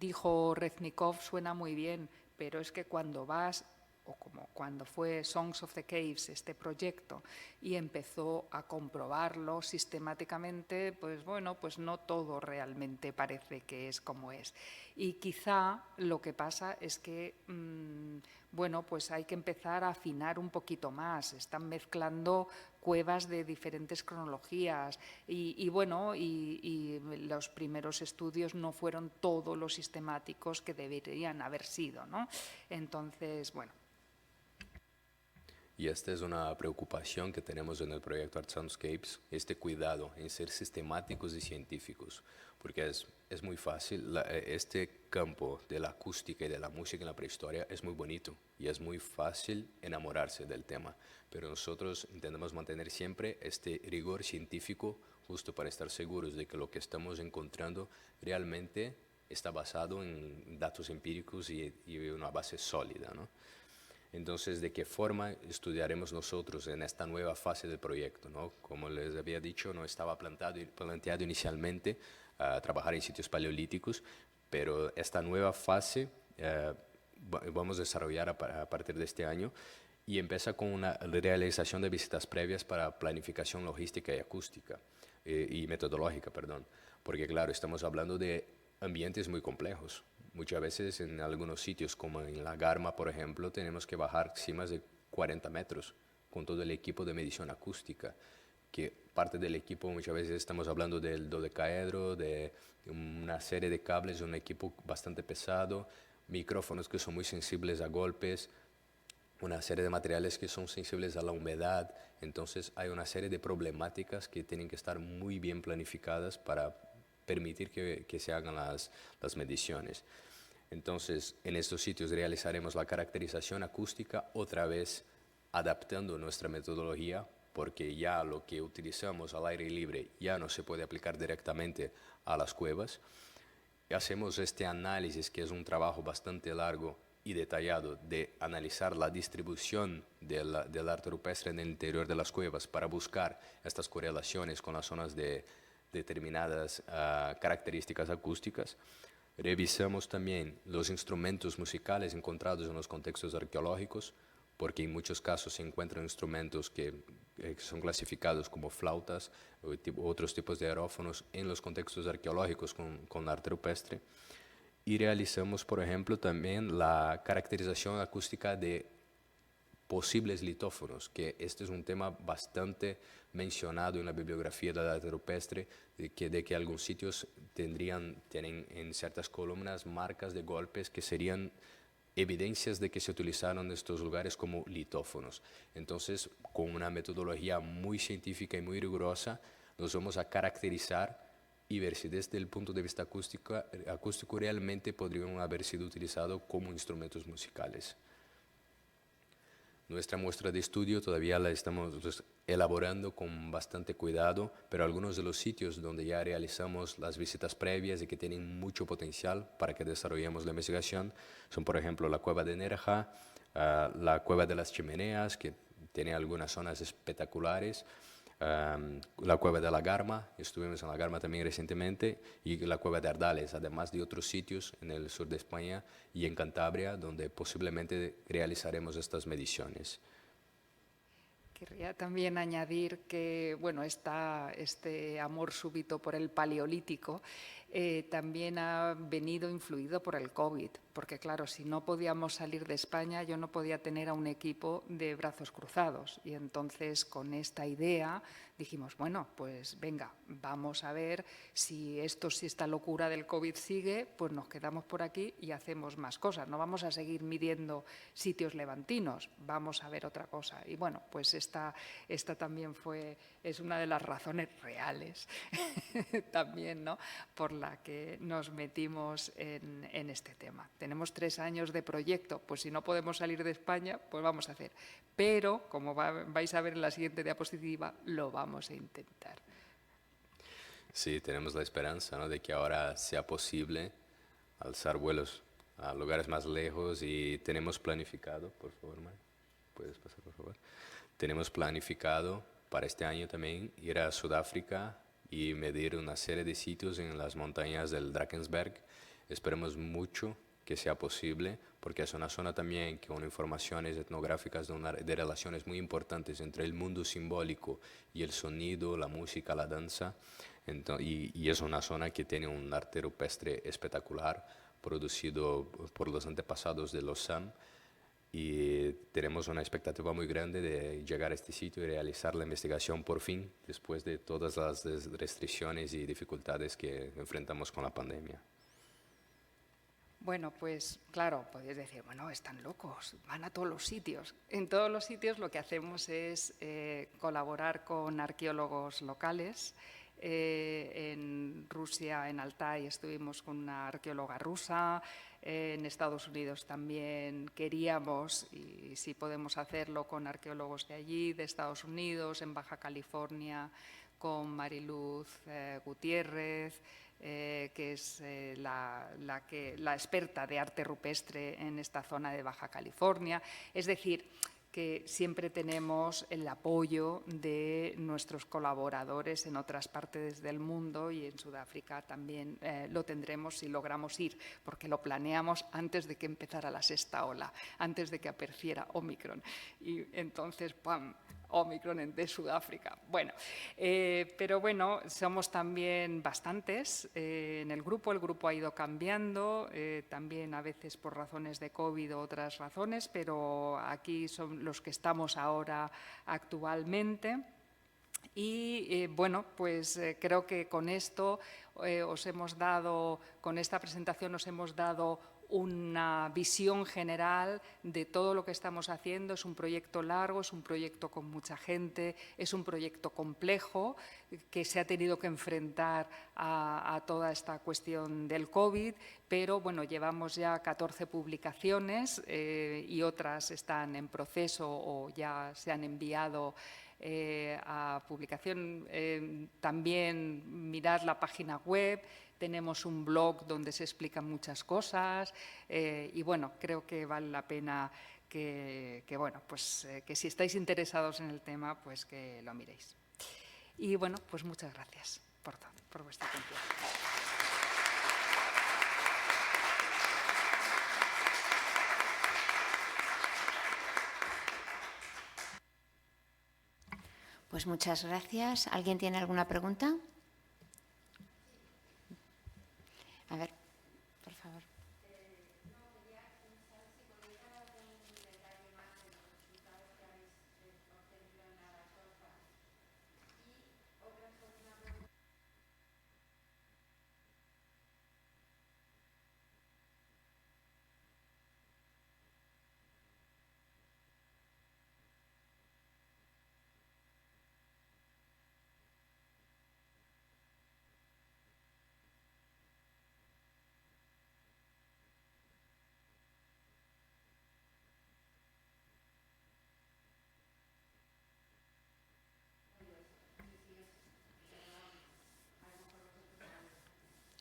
dijo Reznikov suena muy bien, pero es que cuando vas, o como cuando fue Songs of the Caves, este proyecto, y empezó a comprobarlo sistemáticamente, pues bueno, pues no todo realmente parece que es como es. Y quizá lo que pasa es que, bueno, pues hay que empezar a afinar un poquito más. Están mezclando cuevas de diferentes cronologías y bueno, y los primeros estudios no fueron todos los sistemáticos que deberían haber sido, ¿no? Entonces, bueno. Y esta es una preocupación que tenemos en el proyecto Art Soundscapes, este cuidado en ser sistemáticos y científicos, porque es muy fácil, este campo de la acústica y de la música en la prehistoria es muy bonito y es muy fácil enamorarse del tema, pero nosotros intentamos mantener siempre este rigor científico justo para estar seguros de que lo que estamos encontrando realmente está basado en datos empíricos y una base sólida, ¿no? Entonces, ¿de qué forma estudiaremos nosotros en esta nueva fase del proyecto, ¿no? Como les había dicho, no estaba planteado inicialmente trabajar en sitios paleolíticos, pero esta nueva fase vamos a desarrollar a partir de este año y empieza con una realización de visitas previas para planificación logística y acústica y metodológica, perdón, porque claro, estamos hablando de ambientes muy complejos. Muchas veces en algunos sitios, como en la Garma, por ejemplo, tenemos que bajar cimas de 40 metros con todo el equipo de medición acústica, que parte del equipo muchas veces estamos hablando del dodecaedro, de una serie de cables, un equipo bastante pesado, micrófonos que son muy sensibles a golpes, una serie de materiales que son sensibles a la humedad. Entonces hay una serie de problemáticas que tienen que estar muy bien planificadas para permitir que se hagan las mediciones. Entonces, en estos sitios realizaremos la caracterización acústica, otra vez adaptando nuestra metodología, porque ya lo que utilizamos al aire libre ya no se puede aplicar directamente a las cuevas. Y hacemos este análisis, que es un trabajo bastante largo y detallado, de analizar la distribución del arte rupestre en el interior de las cuevas para buscar estas correlaciones con las zonas de determinadas características acústicas. Revisamos también los instrumentos musicales encontrados en los contextos arqueológicos, porque en muchos casos se encuentran instrumentos que son clasificados como flautas o otros tipos de aerófonos en los contextos arqueológicos con arte rupestre. Y realizamos, por ejemplo, también la caracterización acústica de posibles litófonos, que este es un tema bastante mencionado en la bibliografía del arte rupestre, de que algunos sitios tienen en ciertas columnas marcas de golpes que serían evidencias de que se utilizaron estos lugares como litófonos. Entonces, con una metodología muy científica y muy rigurosa, nos vamos a caracterizar y ver si desde el punto de vista acústico realmente podrían haber sido utilizados como instrumentos musicales. Nuestra muestra de estudio todavía la estamos elaborando con bastante cuidado, pero algunos de los sitios donde ya realizamos las visitas previas y que tienen mucho potencial para que desarrollemos la investigación son, por ejemplo, la cueva de Nerja, la cueva de las Chimeneas, que tiene algunas zonas espectaculares, la cueva de la Garma, estuvimos en la Garma también recientemente, y la cueva de Ardales, además de otros sitios en el sur de España y en Cantabria, donde posiblemente realizaremos estas mediciones. Querría también añadir que, bueno, este amor súbito por el paleolítico también ha venido influido por el COVID, porque claro, si no podíamos salir de España, yo no podía tener a un equipo de brazos cruzados. Y entonces, con esta idea, dijimos, bueno, pues venga, vamos a ver si esta locura del COVID sigue, pues nos quedamos por aquí y hacemos más cosas. No vamos a seguir midiendo sitios levantinos, vamos a ver otra cosa. Y bueno, pues esta también es una de las razones reales también, ¿no?, por la que nos metimos en este tema. Tenemos 3 años de proyecto, pues si no podemos salir de España, pues vamos a hacer. Pero, como vais a ver en la siguiente diapositiva, lo vamos a intentar. Sí, tenemos la esperanza, ¿no?, de que ahora sea posible alzar vuelos a lugares más lejos y tenemos planificado, por favor, Mari, puedes pasar, por favor. Tenemos planificado para este año también ir a Sudáfrica y medir una serie de sitios en las montañas del Drakensberg. Esperemos mucho que sea posible, porque es una zona también con informaciones etnográficas de relaciones muy importantes entre el mundo simbólico y el sonido, la música, la danza. Y es una zona que tiene un arte rupestre espectacular, producido por los antepasados de los San, y tenemos una expectativa muy grande de llegar a este sitio y realizar la investigación por fin, después de todas las restricciones y dificultades que enfrentamos con la pandemia. Bueno, pues claro, podéis decir, bueno, están locos, van a todos los sitios. En todos los sitios lo que hacemos es colaborar con arqueólogos locales. En Rusia, en Altai, estuvimos con una arqueóloga rusa. En Estados Unidos también queríamos, y si podemos hacerlo, con arqueólogos de allí, de Estados Unidos, en Baja California, con Mariluz Gutiérrez, que es la experta de arte rupestre en esta zona de Baja California. Es decir, que siempre tenemos el apoyo de nuestros colaboradores en otras partes del mundo, y en Sudáfrica también lo tendremos si logramos ir, porque lo planeamos antes de que empezara la sexta ola, antes de que apareciera Omicron. Y entonces, ¡pam!, Omicron de Sudáfrica. Bueno, pero bueno, somos también bastantes en el grupo ha ido cambiando, también a veces por razones de COVID o otras razones, pero aquí son los que estamos ahora actualmente. Y bueno, pues creo que con esto con esta presentación os hemos dado una visión general de todo lo que estamos haciendo. Es un proyecto largo, es un proyecto con mucha gente, es un proyecto complejo que se ha tenido que enfrentar a toda esta cuestión del COVID, pero bueno, llevamos ya 14 publicaciones y otras están en proceso o ya se han enviado a publicación. También mirad la página web. Tenemos un blog donde se explican muchas cosas y bueno, creo que vale la pena que si estáis interesados en el tema, pues que lo miréis. Y bueno, pues muchas gracias por vuestra atención. Pues muchas gracias. ¿Alguien tiene alguna pregunta? A ver, por favor.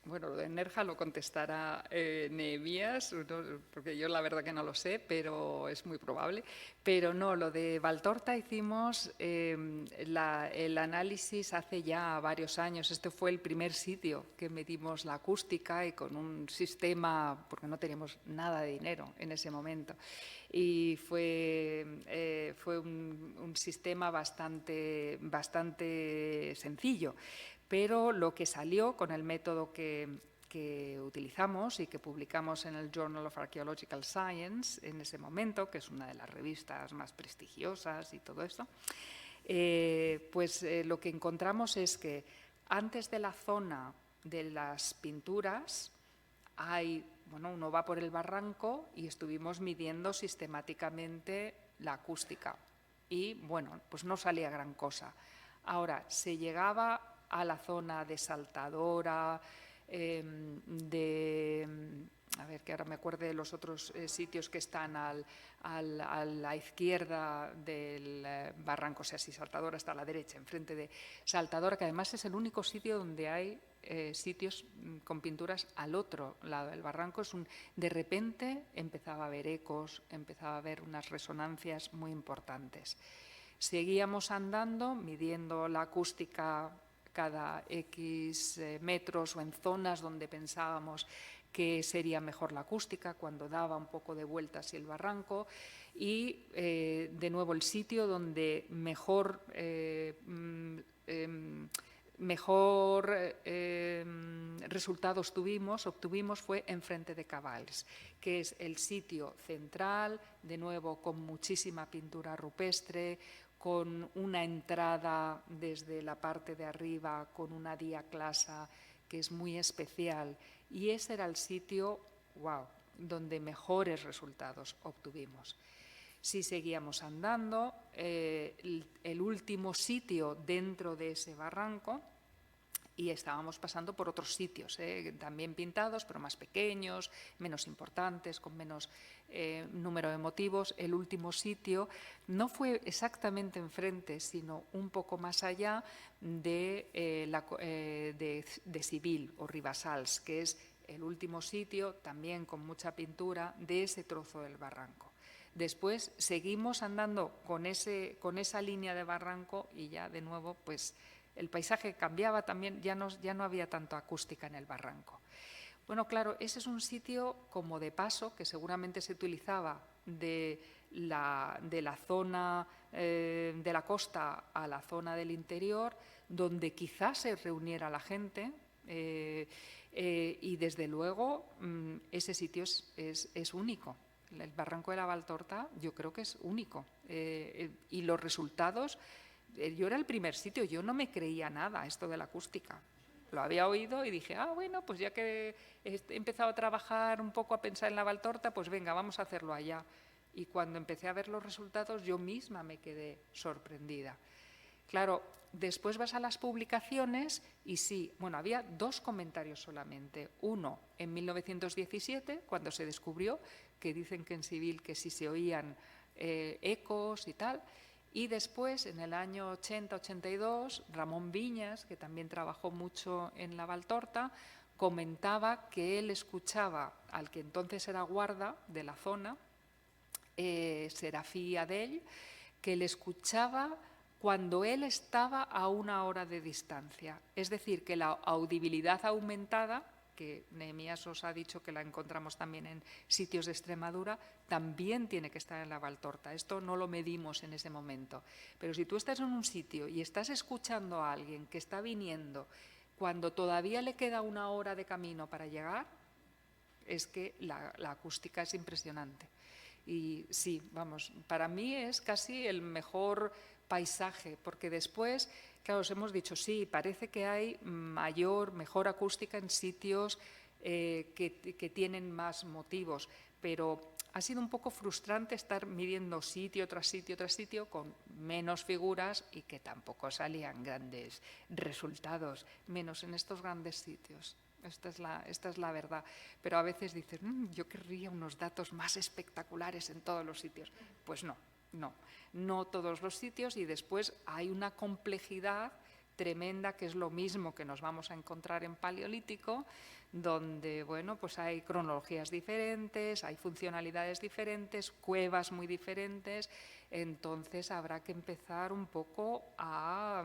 Bueno, lo de Nerja lo contestará Nehemías, porque yo la verdad que no lo sé, pero es muy probable. Pero no, lo de Valtorta hicimos el análisis hace ya varios años. Este fue el primer sitio que medimos la acústica y con un sistema, porque no teníamos nada de dinero en ese momento. Y fue un sistema bastante sencillo. Pero lo que salió con el método que utilizamos y que publicamos en el Journal of Archaeological Science en ese momento, que es una de las revistas más prestigiosas y todo esto, lo que encontramos es que antes de la zona de las pinturas uno va por el barranco y estuvimos midiendo sistemáticamente la acústica y bueno, pues no salía gran cosa. Ahora, se llegaba a la zona de Saltadora, de a ver, que ahora me acuerde de los otros sitios que están a la izquierda del barranco, o sea, si Saltadora está a la derecha, enfrente de Saltadora, que además es el único sitio donde hay sitios con pinturas al otro lado del barranco. De repente empezaba a haber ecos, empezaba a haber unas resonancias muy importantes. Seguíamos andando, midiendo la acústica cada X metros o en zonas donde pensábamos que sería mejor la acústica, cuando daba un poco de vueltas y el barranco, y de nuevo el sitio donde mejor resultados obtuvimos fue enfrente de Cabals, que es el sitio central, de nuevo con muchísima pintura rupestre, con una entrada desde la parte de arriba, con una diaclasa que es muy especial. Y ese era el sitio, donde mejores resultados obtuvimos. Si seguíamos andando, el último sitio dentro de ese barranco, y estábamos pasando por otros sitios, también pintados, pero más pequeños, menos importantes, con menos número de motivos. El último sitio no fue exactamente enfrente, sino un poco más allá de Civil o Ribasals, que es el último sitio, también con mucha pintura, de ese trozo del barranco. Después seguimos andando con esa línea de barranco y ya de nuevo pues el paisaje cambiaba también, ya no había tanto acústica en el barranco. Bueno, claro, ese es un sitio como de paso que seguramente se utilizaba de la zona de la costa a la zona del interior, donde quizás se reuniera la gente. Y desde luego ese sitio es único. El barranco de la Valtorta yo creo que es único. Y los resultados, yo era el primer sitio, yo no me creía nada esto de la acústica. Lo había oído y dije, bueno, pues ya que he empezado a trabajar un poco, a pensar en la Valtorta, pues venga, vamos a hacerlo allá. Y cuando empecé a ver los resultados, yo misma me quedé sorprendida. Claro, después vas a las publicaciones y sí, bueno, había 2 comentarios solamente. Uno, en 1917, cuando se descubrió, que dicen que en Civil que sí se oían ecos y tal. Y después, en el año 80-82, Ramón Viñas, que también trabajó mucho en la Valtorta, comentaba que él escuchaba al que entonces era guarda de la zona, Serafí Adell, que le escuchaba cuando él estaba a 1 hora de distancia. Es decir, que la audibilidad aumentada, que Nehemías os ha dicho que la encontramos también en sitios de Extremadura, también tiene que estar en la Valtorta. Esto no lo medimos en ese momento. Pero si tú estás en un sitio y estás escuchando a alguien que está viniendo cuando todavía le queda 1 hora de camino para llegar, es que la acústica es impresionante. Y sí, vamos, para mí es casi el mejor paisaje, porque después, claro, os hemos dicho, sí, parece que hay mejor acústica en sitios que tienen más motivos, pero ha sido un poco frustrante estar midiendo sitio tras sitio con menos figuras y que tampoco salían grandes resultados, menos en estos grandes sitios. Esta es la verdad. Pero a veces dices, yo querría unos datos más espectaculares en todos los sitios. Pues no todos los sitios, y después hay una complejidad tremenda, que es lo mismo que nos vamos a encontrar en Paleolítico, donde bueno, pues hay cronologías diferentes, hay funcionalidades diferentes, cuevas muy diferentes. Entonces habrá que empezar un poco a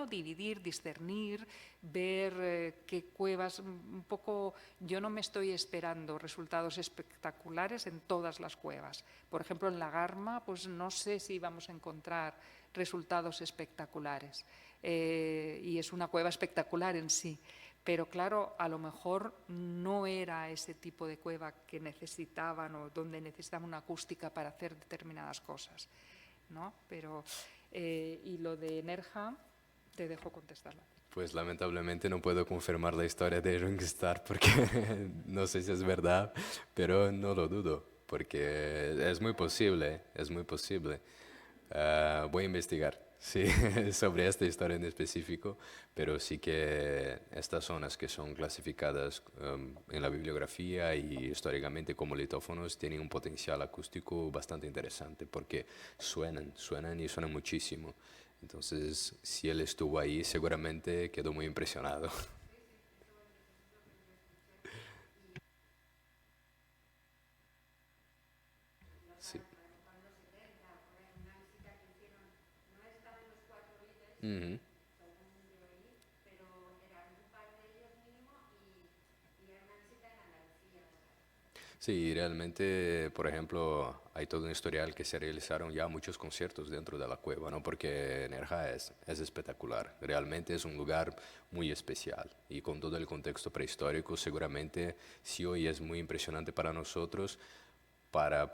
dividir, discernir, ver qué cuevas, un poco. Yo no me estoy esperando resultados espectaculares en todas las cuevas. Por ejemplo, en la Garma, pues no sé si vamos a encontrar resultados espectaculares. Y es una cueva espectacular en sí. Pero claro, a lo mejor no era ese tipo de cueva que necesitaban o donde necesitaban una acústica para hacer determinadas cosas, ¿no? Pero, y lo de Nerja, te dejo contestarlo. Pues lamentablemente no puedo confirmar la historia de Ringstar porque no sé si es verdad, pero no lo dudo, porque es muy posible, es muy posible. Voy a investigar. sí, sobre esta historia en específico, pero sí que estas zonas que son clasificadas en la bibliografía y históricamente como litófonos tienen un potencial acústico bastante interesante porque suenan y suenan muchísimo. Entonces, si él estuvo ahí, seguramente quedó muy impresionado. Sí. Ujú. Sí, realmente, por ejemplo, hay todo un historial que se realizaron ya muchos conciertos dentro de la cueva, ¿no? Porque Nerja es espectacular, realmente es un lugar muy especial y con todo el contexto prehistórico, seguramente sí hoy es muy impresionante para nosotros, para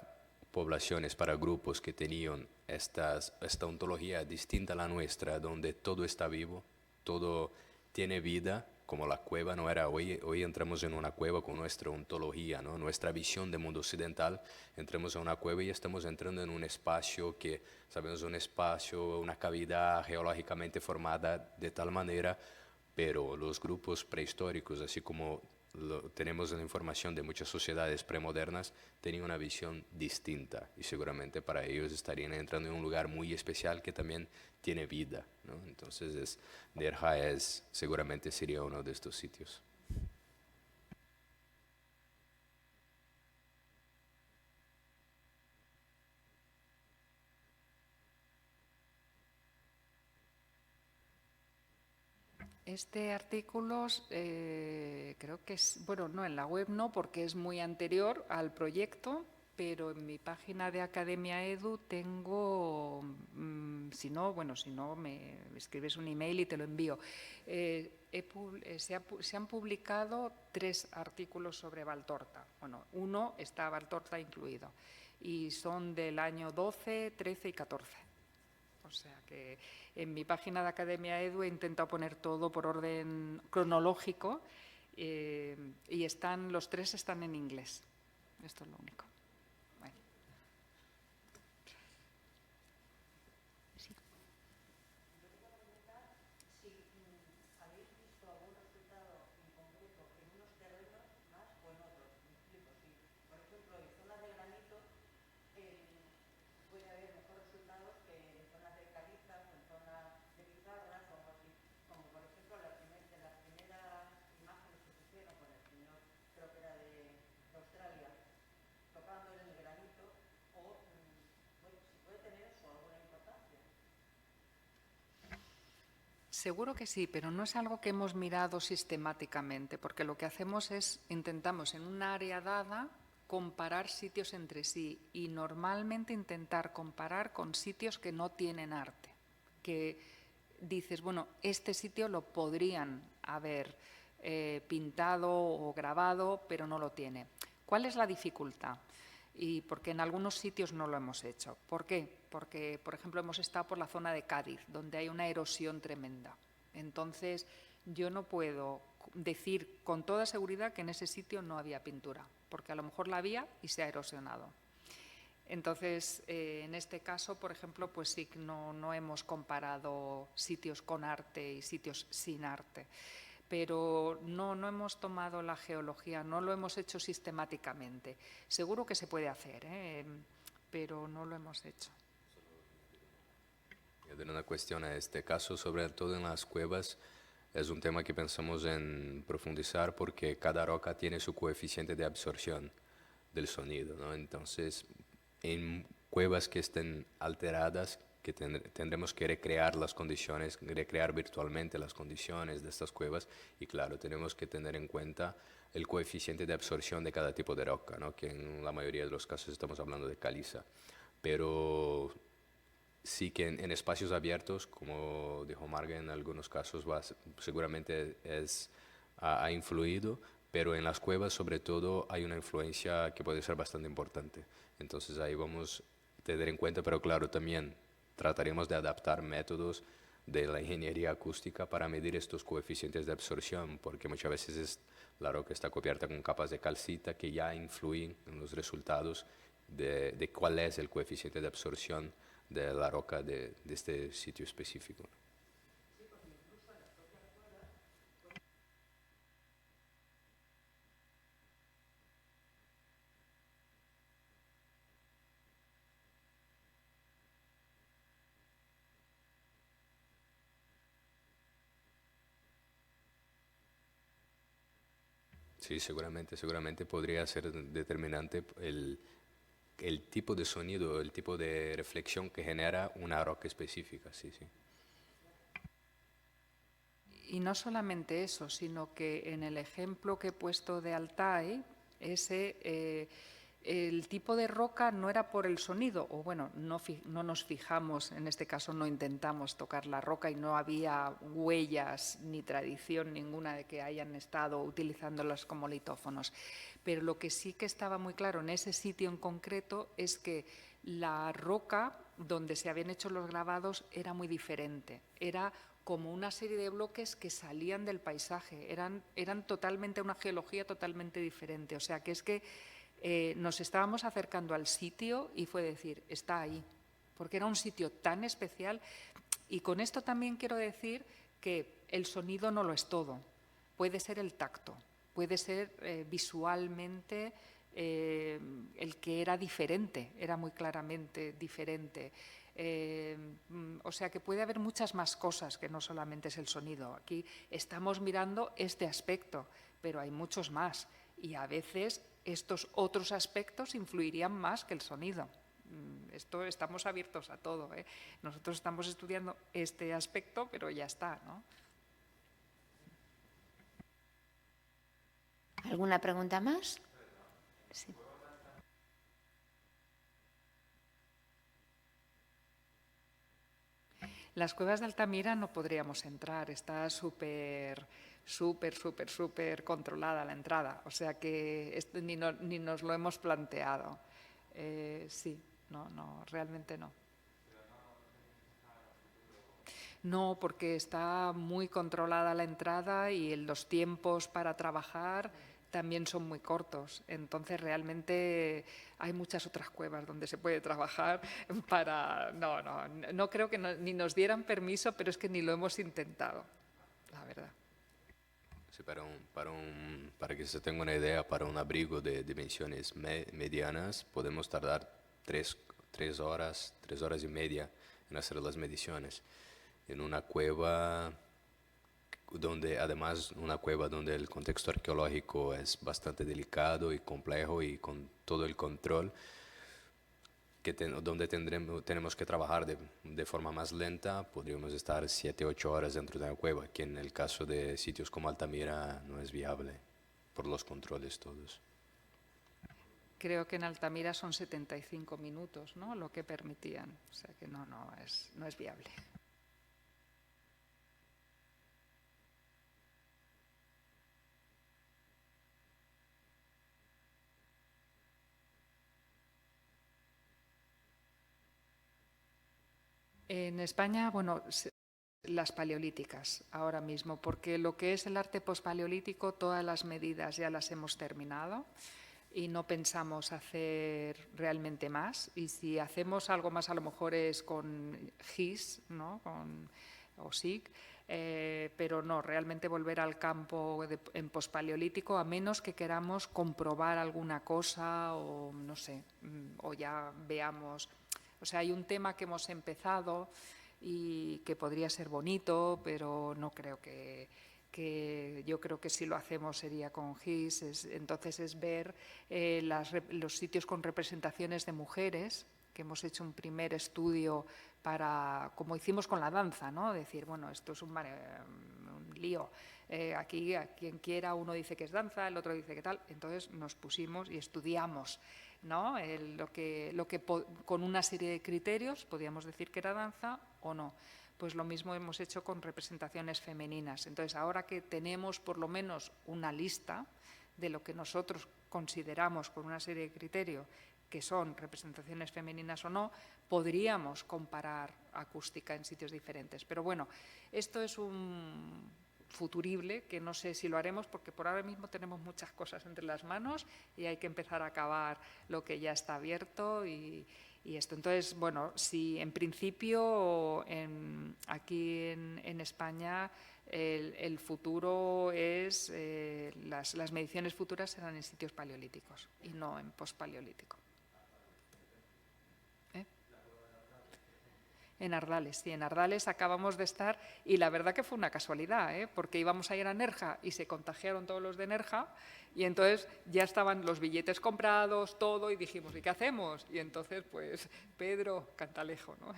poblaciones, para grupos que tenían esta ontología distinta a la nuestra, donde todo está vivo, todo tiene vida, como la cueva no era hoy entramos en una cueva con nuestra ontología, ¿no? Nuestra visión del mundo occidental, entramos en una cueva y estamos entrando en un espacio que, sabemos, un espacio, una cavidad geológicamente formada de tal manera, pero los grupos prehistóricos, así como tenemos la información de muchas sociedades premodernas, tenían una visión distinta y seguramente para ellos estarían entrando en un lugar muy especial que también tiene vida, ¿no? Entonces, Nerja seguramente sería uno de estos sitios. Este artículo creo que es, bueno, no en la web no, porque es muy anterior al proyecto, pero en mi página de Academia Edu tengo, si no, me escribes un email y te lo envío. Se han publicado 3 artículos sobre Valtorta. Bueno, uno está Valtorta incluido y son del año 12, 13 y 14. O sea que en mi página de Academia Edu he intentado poner todo por orden cronológico y los 3 están en inglés. Esto es lo único. Bueno. Sí. Seguro que sí, pero no es algo que hemos mirado sistemáticamente, porque lo que hacemos es, intentamos en un área dada comparar sitios entre sí y normalmente intentar comparar con sitios que no tienen arte, que dices, bueno, este sitio lo podrían haber pintado o grabado, pero no lo tiene. ¿Cuál es la dificultad? Y porque en algunos sitios no lo hemos hecho. ¿Por qué? Porque, por ejemplo, hemos estado por la zona de Cádiz, donde hay una erosión tremenda. Entonces, yo no puedo decir con toda seguridad que en ese sitio no había pintura, porque a lo mejor la había y se ha erosionado. Entonces, en este caso, por ejemplo, pues sí, no hemos comparado sitios con arte y sitios sin arte. Pero no hemos tomado la geología, no lo hemos hecho sistemáticamente. Seguro que se puede hacer, pero no lo hemos hecho. De una cuestión a este caso, sobre todo en las cuevas, es un tema que pensamos en profundizar porque cada roca tiene su coeficiente de absorción del sonido, ¿no? Entonces, en cuevas que estén alteradas, que tendremos que recrear las condiciones, recrear virtualmente las condiciones de estas cuevas y claro, tenemos que tener en cuenta el coeficiente de absorción de cada tipo de roca, ¿no? Que en la mayoría de los casos estamos hablando de caliza, pero sí que en espacios abiertos, como dijo Marga, en algunos casos seguramente ha influido, pero en las cuevas sobre todo hay una influencia que puede ser bastante importante. Entonces ahí vamos a tener en cuenta, pero claro, también trataremos de adaptar métodos de la ingeniería acústica para medir estos coeficientes de absorción, porque muchas veces la roca está cubierta con capas de calcita que ya influyen en los resultados de cuál es el coeficiente de absorción de la roca de este sitio específico. Sí, seguramente podría ser determinante el tipo de sonido, el tipo de reflexión que genera una roca específica, sí, sí. Y no solamente eso, sino que en el ejemplo que he puesto de Altai, el tipo de roca no era por el sonido, o bueno, no nos fijamos, en este caso no intentamos tocar la roca y no había huellas ni tradición ninguna de que hayan estado utilizándolas como litófonos. Pero lo que sí que estaba muy claro en ese sitio en concreto es que la roca donde se habían hecho los grabados era muy diferente, era como una serie de bloques que salían del paisaje, eran totalmente una geología totalmente diferente, o sea que es que nos estábamos acercando al sitio y fue decir, está ahí, porque era un sitio tan especial. Y con esto también quiero decir que el sonido no lo es todo, puede ser el tacto, puede ser visualmente el que era diferente, era muy claramente diferente. O sea que puede haber muchas más cosas que no solamente es el sonido. Aquí estamos mirando este aspecto, pero hay muchos más y a veces estos otros aspectos influirían más que el sonido. Esto estamos abiertos a todo, ¿eh? Nosotros estamos estudiando este aspecto, pero ya está, ¿no? ¿Alguna pregunta más? Sí. Las cuevas de Altamira no podríamos entrar, está súper controlada la entrada, o sea que ni nos lo hemos planteado. Sí, no, realmente no. No, porque está muy controlada la entrada y los tiempos para trabajar también son muy cortos. Entonces, realmente hay muchas otras cuevas donde se puede trabajar para... No creo que ni nos dieran permiso, pero es que ni lo hemos intentado, la verdad. Sí, para que se tenga una idea, para un abrigo de dimensiones medianas podemos tardar 3 horas, 3 horas y media en hacer las mediciones. En una cueva donde el contexto arqueológico es bastante delicado y complejo y con todo el control, donde tenemos que trabajar de forma más lenta, podríamos estar 7, 8 horas dentro de la cueva, que en el caso de sitios como Altamira no es viable por los controles todos. Creo que en Altamira son 75 minutos, ¿no?, lo que permitían, o sea que no es viable. En España, bueno, las paleolíticas ahora mismo, porque lo que es el arte pospaleolítico, todas las medidas ya las hemos terminado y no pensamos hacer realmente más. Y si hacemos algo más, a lo mejor es con GIS, ¿no?, o SIG, pero no, realmente volver al campo en pospaleolítico, a menos que queramos comprobar alguna cosa o no sé, o ya veamos. O sea, hay un tema que hemos empezado y que podría ser bonito, pero no creo que yo creo que si lo hacemos sería con GIS. Entonces es ver los sitios con representaciones de mujeres, que hemos hecho un primer estudio para, como hicimos con la danza, ¿no?, decir, bueno, esto es un lío. Aquí, a quien quiera, uno dice que es danza, el otro dice que tal. Entonces nos pusimos y estudiamos, ¿no?, lo que con una serie de criterios podíamos decir que era danza o no. Pues lo mismo hemos hecho con representaciones femeninas. Entonces, ahora que tenemos por lo menos una lista de lo que nosotros consideramos con una serie de criterios que son representaciones femeninas o no, podríamos comparar acústica en sitios diferentes. Pero bueno, esto es un futurible que no sé si lo haremos porque por ahora mismo tenemos muchas cosas entre las manos y hay que empezar a acabar lo que ya está abierto y Y esto, entonces, bueno, si en principio aquí en España el futuro es, las mediciones futuras serán en sitios paleolíticos y no en pospaleolítico. En Ardales, sí, en Ardales acabamos de estar y la verdad que fue una casualidad, porque íbamos a ir a Nerja y se contagiaron todos los de Nerja y entonces ya estaban los billetes comprados, todo, y dijimos, ¿y qué hacemos? Y entonces, pues, Pedro Cantalejo, ¿no?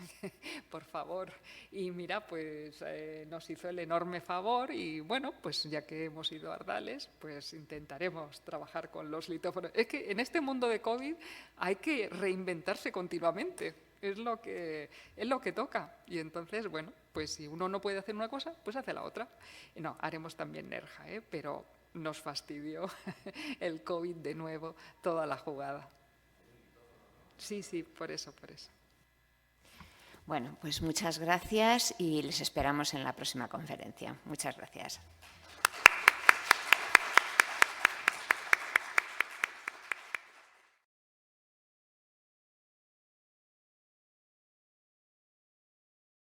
Por favor. Y mira, pues nos hizo el enorme favor y bueno, pues ya que hemos ido a Ardales, pues intentaremos trabajar con los litófonos. Es que en este mundo de COVID hay que reinventarse continuamente. Es lo que toca. Y entonces, bueno, pues si uno no puede hacer una cosa, pues hace la otra. Y no, haremos también Nerja, pero nos fastidió el COVID de nuevo, toda la jugada. Sí, por eso. Bueno, pues muchas gracias y les esperamos en la próxima conferencia. Muchas gracias.